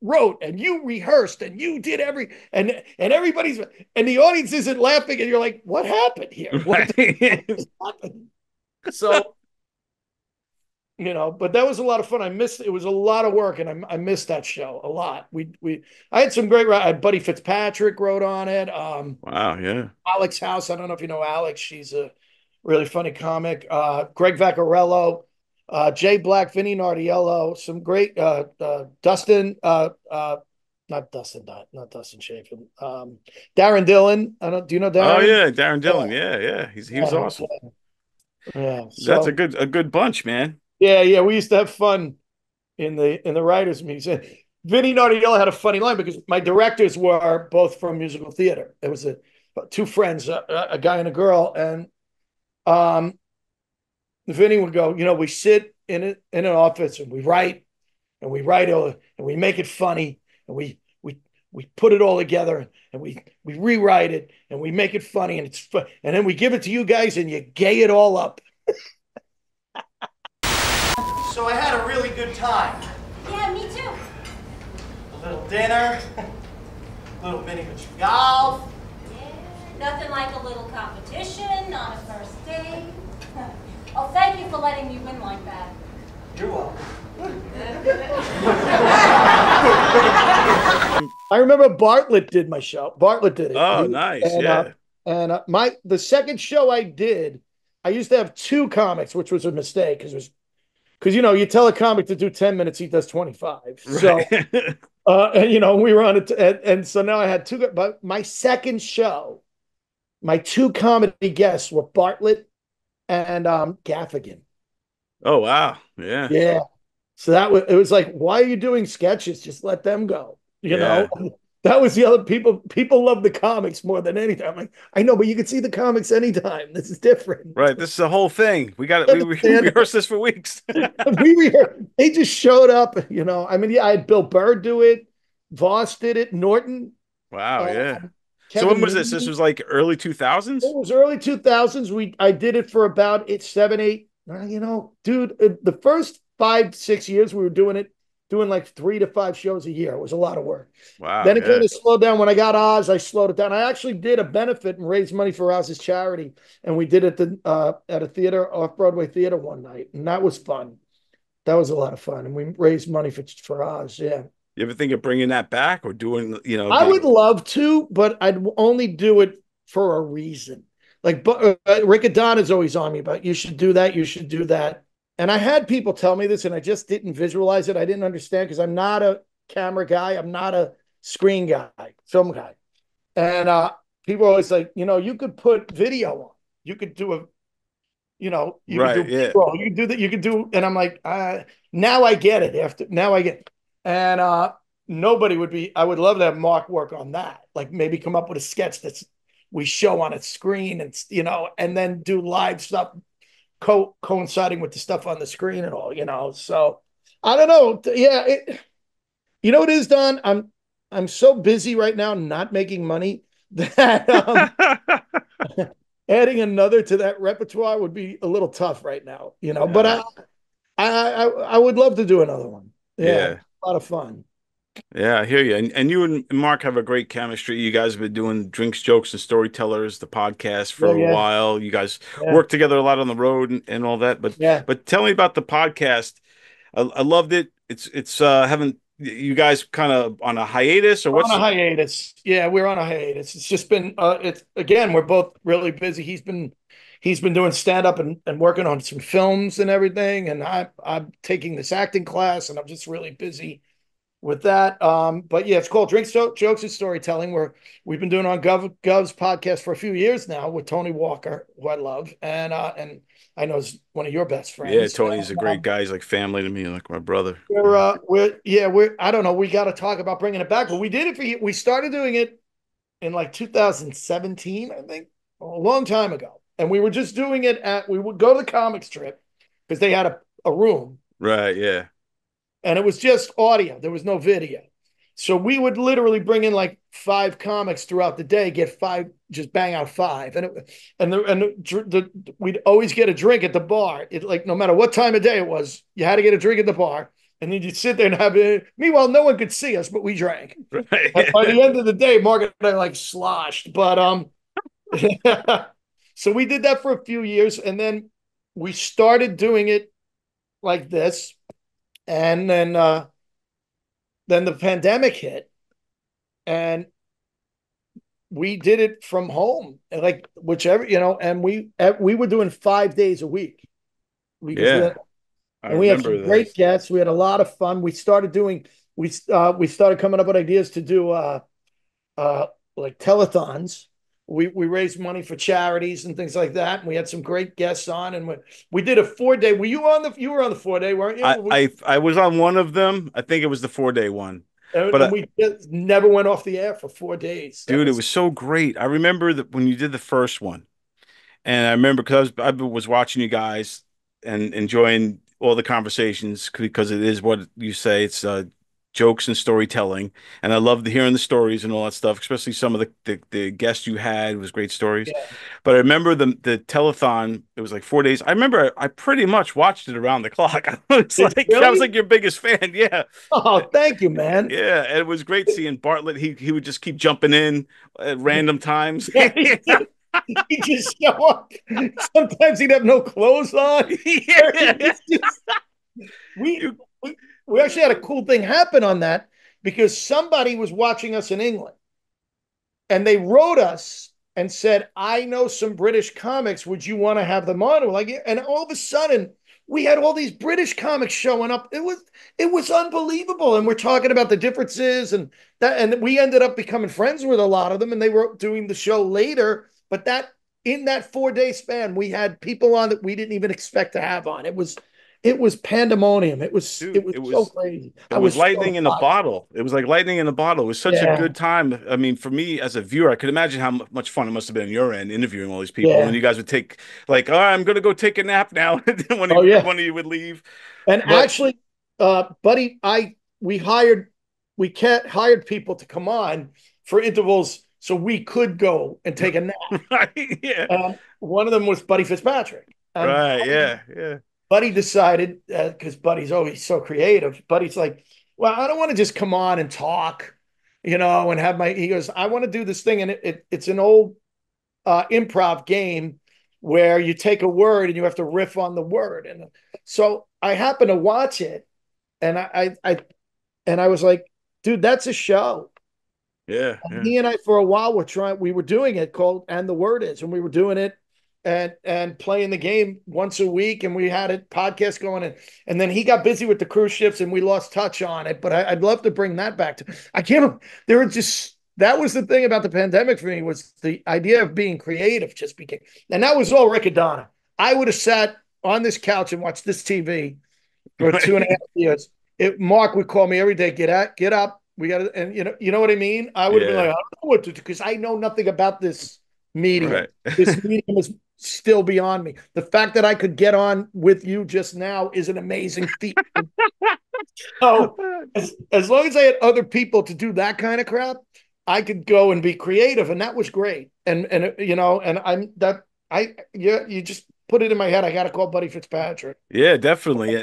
Speaker 2: wrote and you rehearsed and you did and everybody's and the audience isn't laughing and you're like, what happened here? What happened? So but that was a lot of fun. It was a lot of work, and I missed that show a lot. I had some great Buddy Fitzpatrick wrote on it.
Speaker 1: Wow, yeah.
Speaker 2: Alex House, I don't know if you know Alex, she's a really funny comic. Greg Vaccarello, Jay Black, Vinny Nardiello, some great Dustin, not Dustin Chafin. Darren Dillon. Do you know Darren?
Speaker 1: Oh yeah, Darren Dillon. Yeah. He was awesome.
Speaker 2: Yeah.
Speaker 1: That's a good bunch, man.
Speaker 2: Yeah. We used to have fun in the writers' meetings. Vinny Nardiello had a funny line because my directors were both from musical theater. It was 2 friends, a guy and a girl, and Vinny would go, we sit in an office and we write and we make it funny and we put it all together and we rewrite it and we make it funny and it's fun, and then we give it to you guys and you gay it all up. So I had a really good time.
Speaker 16: Yeah, me too.
Speaker 2: A little dinner, a little miniature golf.
Speaker 16: Yeah, nothing like a little competition on a first date. Oh, thank you for letting me win like that.
Speaker 2: You're welcome. I remember Bartlett did my show. Bartlett did it.
Speaker 1: Oh, nice. Yeah.
Speaker 2: And the second show I did, I used to have 2 comics, which was a mistake because you tell a comic to do 10 minutes, he does 25. Right. So, we were on it, and so now I had 2. But my second show, my 2 comedy guests were Bartlett and Gaffigan.
Speaker 1: Oh wow, yeah.
Speaker 2: Yeah. So it was like, why are you doing sketches? Just let them go. You know, that was the other people. People love the comics more than anything. I'm like, I know, but you can see the comics anytime. This is different.
Speaker 1: Right. This is the whole thing. We rehearsed this for weeks.
Speaker 2: They just showed up. I had Bill Burr do it. Voss did it. Norton.
Speaker 1: Wow. Yeah.
Speaker 2: Kevin
Speaker 1: So when was this?
Speaker 2: Meaney.
Speaker 1: This was like early 2000s?
Speaker 2: It was early 2000s. I did it for about 7, 8. Dude, the first 5, 6 years we were doing like 3 to 5 shows a year. It was a lot of work.
Speaker 1: Wow.
Speaker 2: Then it kind of slowed down. When I got Oz, I slowed it down. I actually did a benefit and raised money for Oz's charity. And we did it at a theater, off-Broadway theater one night. And that was fun. That was a lot of fun. And we raised money for Oz, yeah.
Speaker 1: You ever think of bringing that back or doing,
Speaker 2: I would love to, but I'd only do it for a reason. Like Rick Adon is always on me about, you should do that, you should do that. And I had people tell me this and I just didn't visualize it. I didn't understand because I'm not a camera guy. I'm not a screen guy, film guy. And people are always like, you could put video on. You could do you could do B-roll. You could do that. You could do, and I'm like, now I get it. And nobody would be. I would love to have Mark work on that. Like maybe come up with a sketch that's we show on a screen, and and then do live stuff coinciding with the stuff on the screen and all. So I don't know. Yeah, what it is, Don? I'm so busy right now, not making money that adding another to that repertoire would be a little tough right now. But I would love to do another one. Yeah, a lot of fun.
Speaker 1: Yeah, I hear you. And you and Mark have a great chemistry. You guys have been doing Drinks, Jokes, and Storytellers, the podcast for a while. You guys work together a lot on the road and all that. But tell me about the podcast. I loved it. It's haven't you guys kind of on a hiatus or what's
Speaker 2: on a hiatus? Yeah, we're on a hiatus. It's just been it's again, we're both really busy. He's been doing stand up and working on some films and everything, and I'm taking this acting class, and I'm just really busy with that. But yeah, it's called Drinks, Jokes, and Storytelling, where we've been doing on Gov's podcast for a few years now with Tony Walker, who I love, and I know is one of your best friends.
Speaker 1: Yeah, Tony's a great guy. He's like family to me, like my brother.
Speaker 2: We're I don't know. We got to talk about bringing it back, but we did it we started doing it in like 2017, I think, a long time ago, and we were just doing it we would go to the comic strip because they had a room.
Speaker 1: Right. Yeah.
Speaker 2: And it was just audio. There was no video. So we would literally bring in like 5 comics throughout the day, get 5, just bang out 5. We'd always get a drink at the bar. Like no matter what time of day it was, you had to get a drink at the bar. And then you'd sit there and have it. Meanwhile, no one could see us, but we drank. Right. By the end of the day, Mark and I like sloshed. But so we did that for a few years, and then we started doing it like this. And then the pandemic hit, and we did it from home, like whichever, and we were doing 5 days a week. We had some great guests. We had a lot of fun. We started coming up with ideas to do like telethons. We raised money for charities and things like that. And we had some great guests on, and we did a 4-day. Were you on the? You were on the 4-day, weren't you?
Speaker 1: I was on one of them. I think it was the 4-day one.
Speaker 2: But we just never went off the air for 4 days.
Speaker 1: Dude, it was so great. I remember that when you did the first one, and I remember because I was watching you guys and enjoying all the conversations because it is what you say. It's jokes and storytelling, and I loved hearing the stories and all that stuff, especially some of the guests you had. It was great stories. But I remember the telethon. It was like 4 days. I remember I pretty much watched it around the clock. I was like your biggest fan. Yeah.
Speaker 2: Oh, thank you, man.
Speaker 1: Yeah, and it was great seeing Bartlett. He would just keep jumping in at random times.
Speaker 2: He'd just show up. Sometimes he'd have no clothes on. We actually had a cool thing happen on that because somebody was watching us in England, and they wrote us and said, I know some British comics. Would you want to have them on? We're like, yeah. And all of a sudden we had all these British comics showing up. It was unbelievable. And we're talking about the differences and we ended up becoming friends with a lot of them, and they were doing the show later. But in that 4-day span, we had people on that we didn't even expect to have on. It was pandemonium. It was so crazy.
Speaker 1: It was lightning in a bottle. It was like lightning in a bottle. It was such a good time. I mean, for me as a viewer, I could imagine how much fun it must have been on your end interviewing all these people. And you guys would take like, all right, I'm going to go take a nap now. One of you would leave.
Speaker 2: Actually, buddy, we hired people to come on for intervals so we could go and take a nap.
Speaker 1: Right. Yeah.
Speaker 2: One of them was Buddy Fitzpatrick.
Speaker 1: Right. Yeah.
Speaker 2: Buddy decided, because Buddy's always so creative, Buddy's like, well, I don't want to just come on and talk, and have he goes, I want to do this thing. And it's an old improv game where you take a word and you have to riff on the word. And so I happened to watch it, and I was like, dude, that's a show.
Speaker 1: Yeah.
Speaker 2: He and I, for a while, we were doing it called And the Word Is, and we were doing it and playing the game once a week, and we had a podcast going, and then he got busy with the cruise ships and we lost touch on it. But I'd love to bring that back that was the thing about the pandemic for me, was the idea of being creative just became, and that was all Riccadonna. I would have sat on this couch and watched this TV for 2.5 years. Mark would call me every day, get up, We got to, and you know what I mean? I would have been like, I
Speaker 1: Yeah.
Speaker 2: don't know what to do because I know nothing about this medium.
Speaker 1: Right.
Speaker 2: This medium is still beyond me. The fact that I could get on with you just now is an amazing feat. So as long as I had other people to do that kind of crap, I could go and be creative, and that was great. And you know, and you just put it in my head. I got to call Buddy Fitzpatrick.
Speaker 1: Yeah, definitely.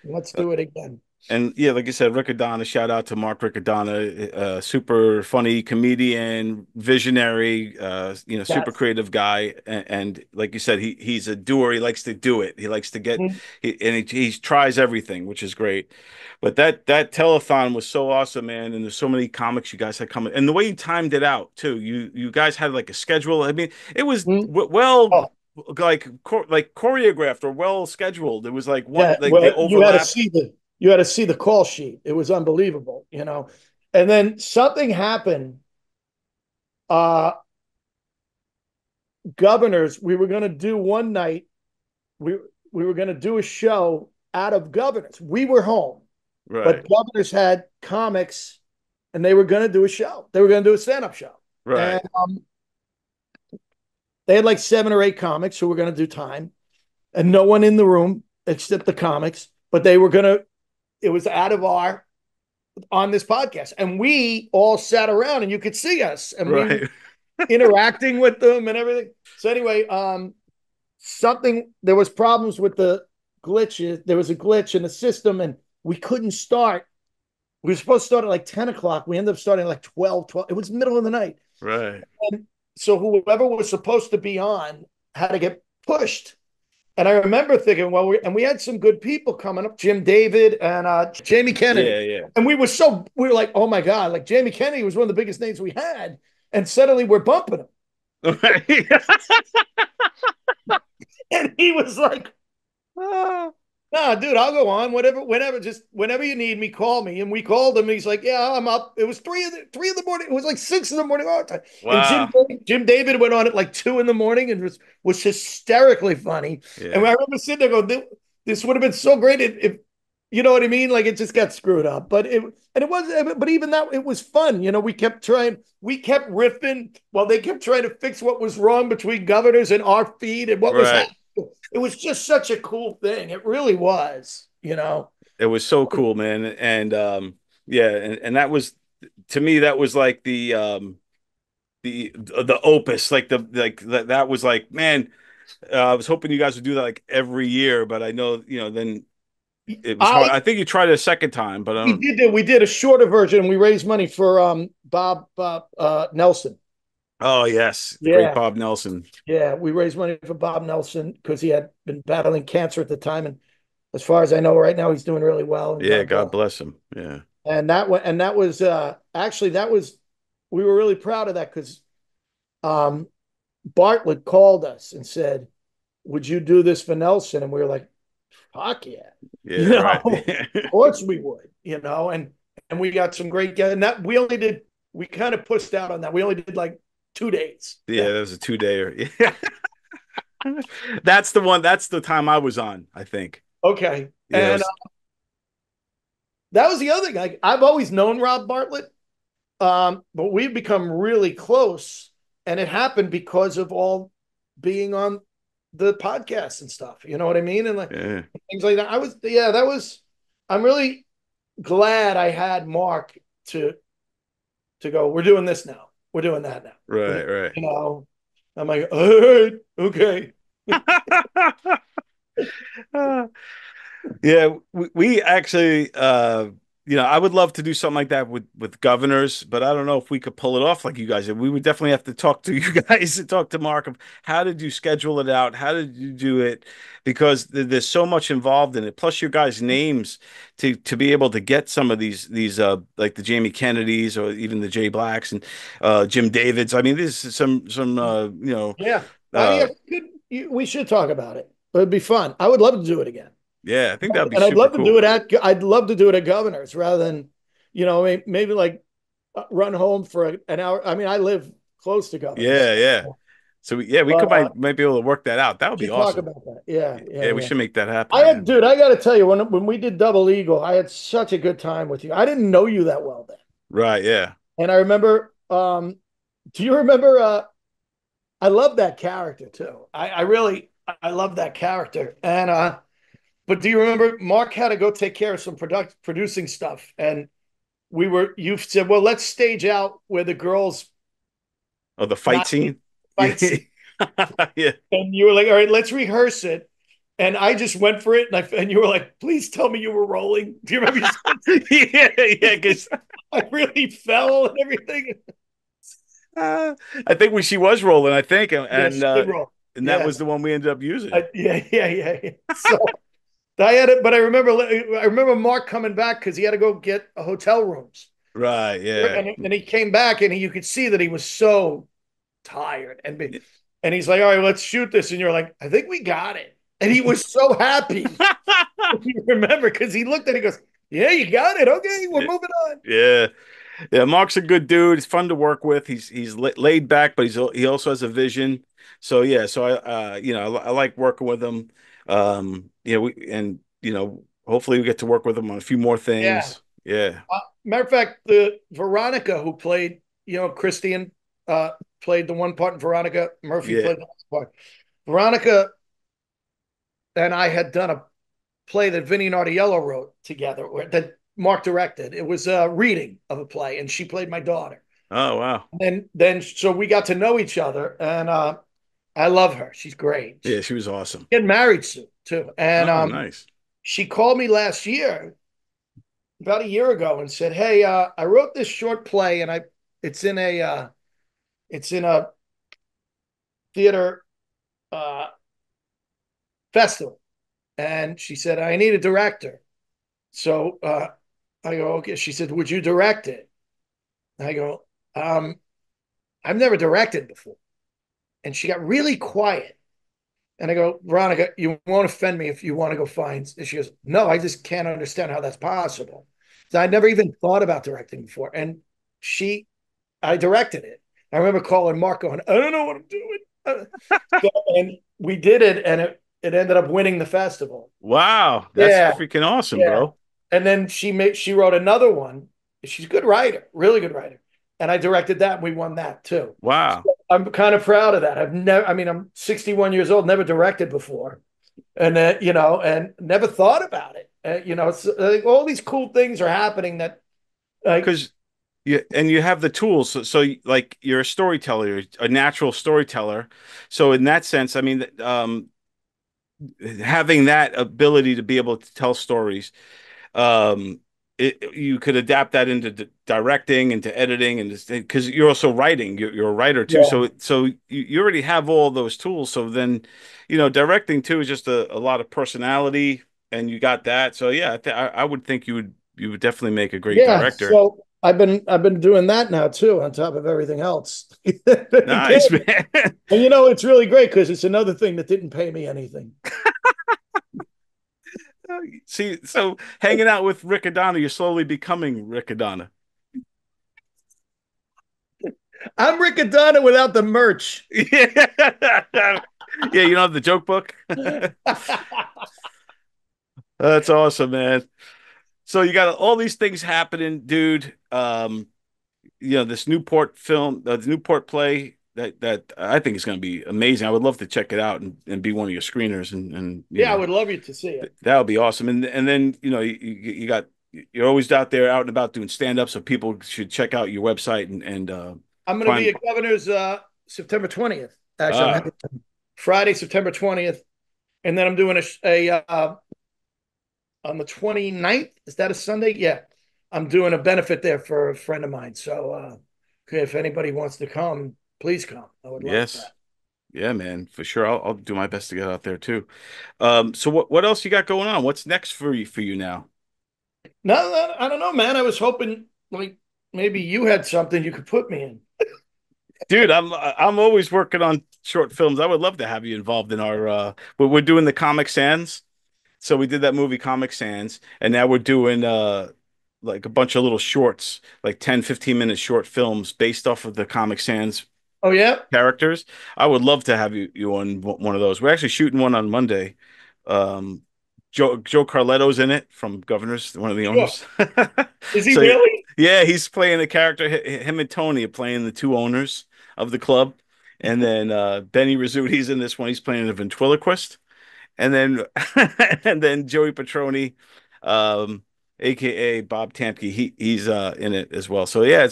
Speaker 2: Let's do it again.
Speaker 1: And yeah, like I said, Riccadonna, shout out to Mark Riccadonna, super funny comedian, visionary, super creative guy. And like you said, he's a doer. He likes to do it. He likes to get, he tries everything, which is great. But that telethon was so awesome, man. And there's so many comics you guys had coming, and the way you timed it out too. You guys had like a schedule. I mean, it was well. Like choreographed or well scheduled. It was like one like
Speaker 2: well,
Speaker 1: they overlap.
Speaker 2: you had to see the call sheet. It was unbelievable, you know. And then something happened. Governors, we were going to do one night. We were going to do a show out of Governors. We were home,
Speaker 1: right?
Speaker 2: But Governors had comics, and they were going to do a show. They were going to do a stand-up show,
Speaker 1: right?
Speaker 2: And, they had like 7 or 8 comics who were going to do time, and no one in the room except the comics. But they were going to. It was out of on this podcast, and we all sat around, and you could see us, and we were interacting with them and everything. So anyway, there was problems with the glitches. There was a glitch in the system, and we couldn't start. We were supposed to start at like 10 o'clock. We ended up starting at like 12. It was middle of the night.
Speaker 1: Right.
Speaker 2: And so whoever was supposed to be on had to get pushed. And I remember thinking, well, we had some good people coming up, Jim David and Jamie Kennedy.
Speaker 1: Yeah.
Speaker 2: And we were like, oh my God, like Jamie Kennedy was one of the biggest names we had. And suddenly we're bumping him. And he was like, nah, dude, I'll go on. Whenever you need me, call me. And we called him. And he's like, yeah, I'm up. It was 3 in the morning. It was like 6 in the morning all the time.
Speaker 1: Wow.
Speaker 2: And Jim David went on at like 2 in the morning and was hysterically funny.
Speaker 1: Yeah.
Speaker 2: And I remember sitting there going, this would have been so great if you know what I mean? Like it just got screwed up. But even that, it was fun. You know, we kept riffing while they kept trying to fix what was wrong between Governors and our feed and what was happening. It was just such a cool thing. It really was, you know.
Speaker 1: It was so cool, man. And and that was, to me, that was like the opus, like that was like, man, I was hoping you guys would do that like every year, but I know, then it was hard. I think you tried it a second time, but
Speaker 2: we did a shorter version. We raised money for Bob Nelson.
Speaker 1: Oh yes, great Bob Nelson.
Speaker 2: Yeah, we raised money for Bob Nelson because he had been battling cancer at the time, and as far as I know, right now he's doing really well.
Speaker 1: Yeah, God bless him. Yeah,
Speaker 2: and that was we were really proud of that because Bartlett called us and said, "Would you do this for Nelson?" And we were like, "Fuck yeah,
Speaker 1: right.
Speaker 2: Of course we would." And we got some great guys. And that we kind of pushed out on that. We only did like 2 days.
Speaker 1: Yeah, that was a 2-dayer. Yeah. That's the one. That's the time I was on, I think.
Speaker 2: Okay.
Speaker 1: Yeah,
Speaker 2: and that was the other thing. Like, I've always known Rob Bartlett, but we've become really close. And it happened because of all being on the podcast and stuff. You know what I mean? And like things like that. I'm really glad I had Mark to go, we're doing this now. We're doing that now.
Speaker 1: Right.
Speaker 2: I'm like, all right, okay.
Speaker 1: Yeah, we actually, I would love to do something like that with Governors, but I don't know if we could pull it off like you guys did. We would definitely have to talk to you guys and talk to Mark of how did you schedule it out? How did you do it? Because there's so much involved in it. Plus your guys' names to be able to get some of these like the Jamie Kennedys or even the Jay Blacks and Jim Davids. I mean, this is some
Speaker 2: we should talk about it. It'd be fun. I would love to do it again.
Speaker 1: Yeah, I think that'd be
Speaker 2: and
Speaker 1: super
Speaker 2: I'd love
Speaker 1: cool.
Speaker 2: to do it I'd love to do it at Governors rather than, maybe like run home for an hour. I mean, I live close to Governors.
Speaker 1: Yeah. So yeah, we
Speaker 2: But
Speaker 1: could might be able to work that out. That would be
Speaker 2: should talk
Speaker 1: awesome.
Speaker 2: about that. Yeah,
Speaker 1: Yeah, we
Speaker 2: yeah.
Speaker 1: should make that happen,
Speaker 2: I had,
Speaker 1: man.
Speaker 2: dude, I got to tell you, when we did Double Eagle, I had such a good time with you. I didn't know you that well then,
Speaker 1: Right, yeah.
Speaker 2: and I remember. Do you remember? I love that character too. I really, I love that character. And but do you remember Mark had to go take care of some producing stuff, and you said, well, let's stage out where the girls
Speaker 1: Oh, the fight
Speaker 2: not
Speaker 1: scene?
Speaker 2: fight
Speaker 1: Yeah.
Speaker 2: scene.
Speaker 1: Yeah.
Speaker 2: And you were like, all right, let's rehearse it. And I just went for it, and you were like, please tell me you were rolling. Do you remember?
Speaker 1: Yeah, yeah, because
Speaker 2: I really fell and everything.
Speaker 1: I think when she was rolling, I think,
Speaker 2: Yeah, she did roll.
Speaker 1: and that
Speaker 2: Yeah.
Speaker 1: was the one we ended up using.
Speaker 2: Yeah. So I had it, but I remember Mark coming back because he had to go get hotel rooms.
Speaker 1: Right, yeah.
Speaker 2: And he came back, and you could see that he was so tired, and he's like, all right, let's shoot this. And you're like, I think we got it. And he was so happy. You remember, because he looked at it, he goes, yeah, you got it. Okay, we're moving on.
Speaker 1: Yeah. Yeah, Mark's a good dude. He's fun to work with. He's laid back, but he also has a vision. So yeah, so I like working with him. Hopefully we get to work with him on a few more
Speaker 2: Yeah.
Speaker 1: things. Yeah.
Speaker 2: Matter of fact, the Veronica who played, Christian, played the one part, in Veronica Murphy
Speaker 1: Yeah.
Speaker 2: played the other part. Veronica and I had done a play that Vinny Nardiello wrote together, that Mark directed. It was a reading of a play, and she played my daughter.
Speaker 1: Oh wow.
Speaker 2: And then so we got to know each other, and I love her. She's great.
Speaker 1: Yeah, she was awesome.
Speaker 2: Getting married soon too. And
Speaker 1: Nice.
Speaker 2: she called me last year, about a year ago, and said, "Hey, I wrote this short play, and it's in a theater festival." And she said, "I need a director." So I go, "Okay." She said, "Would you direct it?" I go, "I've never directed before." And she got really quiet. And I go, "Veronica, you won't offend me if you want to go find." And she goes, "No, I just can't understand how that's possible." So I never even thought about directing before. And I directed it. I remember calling Mark going, "I don't know what I'm doing." And we did it, and it ended up winning the festival.
Speaker 1: Wow. That's
Speaker 2: Yeah.
Speaker 1: freaking awesome,
Speaker 2: Yeah.
Speaker 1: bro.
Speaker 2: And then she wrote another one. She's a good writer, really good writer. And I directed that, and we won that too.
Speaker 1: Wow.
Speaker 2: So I'm kind of proud of that. I'm 61 years old, never directed before. And and never thought about it. It's all these cool things are happening that
Speaker 1: Because you have the tools. So like you're a storyteller, a natural storyteller. So in that sense, I mean, having that ability to be able to tell stories, you could adapt that into directing, into editing, and because you're also writing, you're a writer too.
Speaker 2: Yeah.
Speaker 1: So you already have all those tools. So then, directing too is just a lot of personality, and you got that. So yeah, I would think you would definitely make a great director.
Speaker 2: So I've been doing that now too, on top of everything else.
Speaker 1: Nice, man.
Speaker 2: And it's really great because it's another thing that didn't pay me anything.
Speaker 1: See, so hanging out with Rick Adana, you're slowly becoming Rick Adana.
Speaker 2: I'm Rick Adana without the merch.
Speaker 1: Yeah, yeah, you don't have the joke book. That's awesome, man. So you got all these things happening, dude. This Newport film, the Newport play that I think is going to be amazing. I would love to check it out and be one of your screeners and
Speaker 2: I would love you to see it.
Speaker 1: That would be awesome. And then you're always out there out and about doing stand up, so people should check out your website and
Speaker 2: I'm going to be at Governor's September 20th. Actually, I'm Friday, September 20th, and then I'm doing a on the 29th. Is that a Sunday? Yeah, I'm doing a benefit there for a friend of mine. So if anybody wants to come, please come. I would love that.
Speaker 1: Yeah, man, for sure. I'll do my best to get out there too. So what else you got going on? What's next for you now?
Speaker 2: No, I don't know, man. I was hoping like maybe you had something you could put me in.
Speaker 1: Dude, I'm always working on short films. I would love to have you involved in our we're doing the Comic Sans. So we did that movie Comic Sans, and now we're doing like a bunch of little shorts, like 10, 15-minute short films based off of the Comic Sans
Speaker 2: Oh yeah,
Speaker 1: characters. I would love to have you on one of those. We're actually shooting one on Monday. Um, Joe Carletto's in it from Governors, one of the
Speaker 2: sure.
Speaker 1: owners.
Speaker 2: Is he
Speaker 1: So
Speaker 2: really?
Speaker 1: yeah, he's playing the character. Him and Tony are playing the two owners of the club, and then Benny Rizzuto's in this one. He's playing a ventriloquist, and then and then Joey Petroni, um, aka Bob Tamke, he's in it as well. So yeah,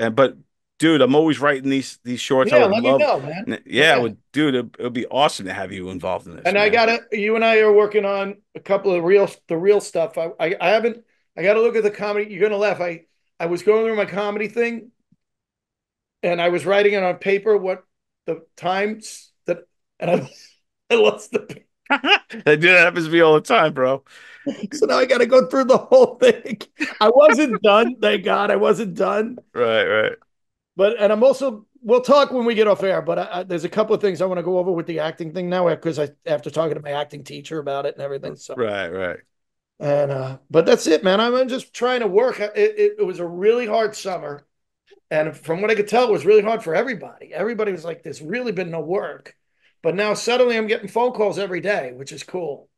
Speaker 1: but dude, I'm always writing these shorts. I
Speaker 2: Yeah,
Speaker 1: would
Speaker 2: let me
Speaker 1: love,
Speaker 2: know, man.
Speaker 1: yeah, I would, dude. It would be awesome to have you involved in this,
Speaker 2: And I
Speaker 1: man.
Speaker 2: gotta, you and I are working on a couple of the real stuff. I haven't, I gotta look at the comedy. You're gonna laugh. I was going through my comedy thing and I was writing it on paper, what the times that, and I lost the,
Speaker 1: That happens to me all the time, bro.
Speaker 2: so now I gotta go through the whole thing. I wasn't done. Thank God I wasn't done.
Speaker 1: Right, right.
Speaker 2: But, and I'm also, we'll talk when we get off air, but there's a couple of things I want to go over with the acting thing now because after talking to my acting teacher about it and everything. So,
Speaker 1: Right, right.
Speaker 2: and, but that's it, man. I'm just trying to work. It was a really hard summer. And from what I could tell, it was really hard for everybody. Everybody was like, there's really been no work. But now suddenly I'm getting phone calls every day, which is cool.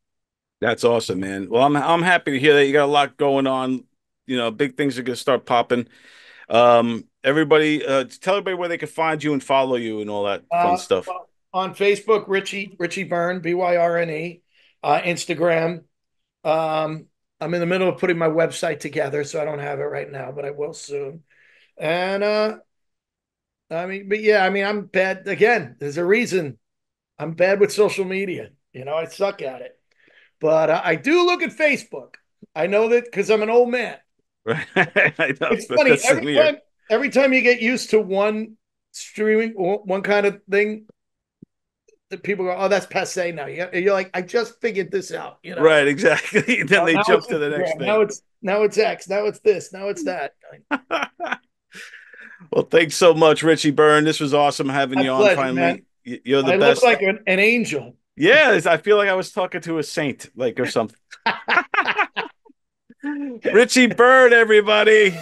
Speaker 1: That's awesome, man. Well, I'm happy to hear that you got a lot going on. You know, big things are gonna start popping. Everybody, tell everybody where they can find you and follow you and all that fun stuff.
Speaker 2: On Facebook, Richie Byrne, Byrne, Instagram. I'm in the middle of putting my website together, so I don't have it right now, but I will soon. And I mean, but yeah, I mean, I'm bad again. There's a reason I'm bad with social media. You know, I suck at it. But I do look at Facebook. I know that because I'm an old man.
Speaker 1: Right. I know.
Speaker 2: It's funny every time you get used to one streaming, one kind of thing, that people go, "Oh, that's passe now." You're like, "I just figured this out." You know,
Speaker 1: Right? Exactly. Then they jump to the next thing.
Speaker 2: Now it's X. Now it's this. Now it's that.
Speaker 1: Well, thanks so much, Richie Byrne. This was awesome having you on
Speaker 2: pleasure,
Speaker 1: finally.
Speaker 2: man.
Speaker 1: You're the
Speaker 2: I
Speaker 1: best.
Speaker 2: look like an angel.
Speaker 1: Yeah, I feel like I was talking to a saint, like or something. Richie Byrne, everybody.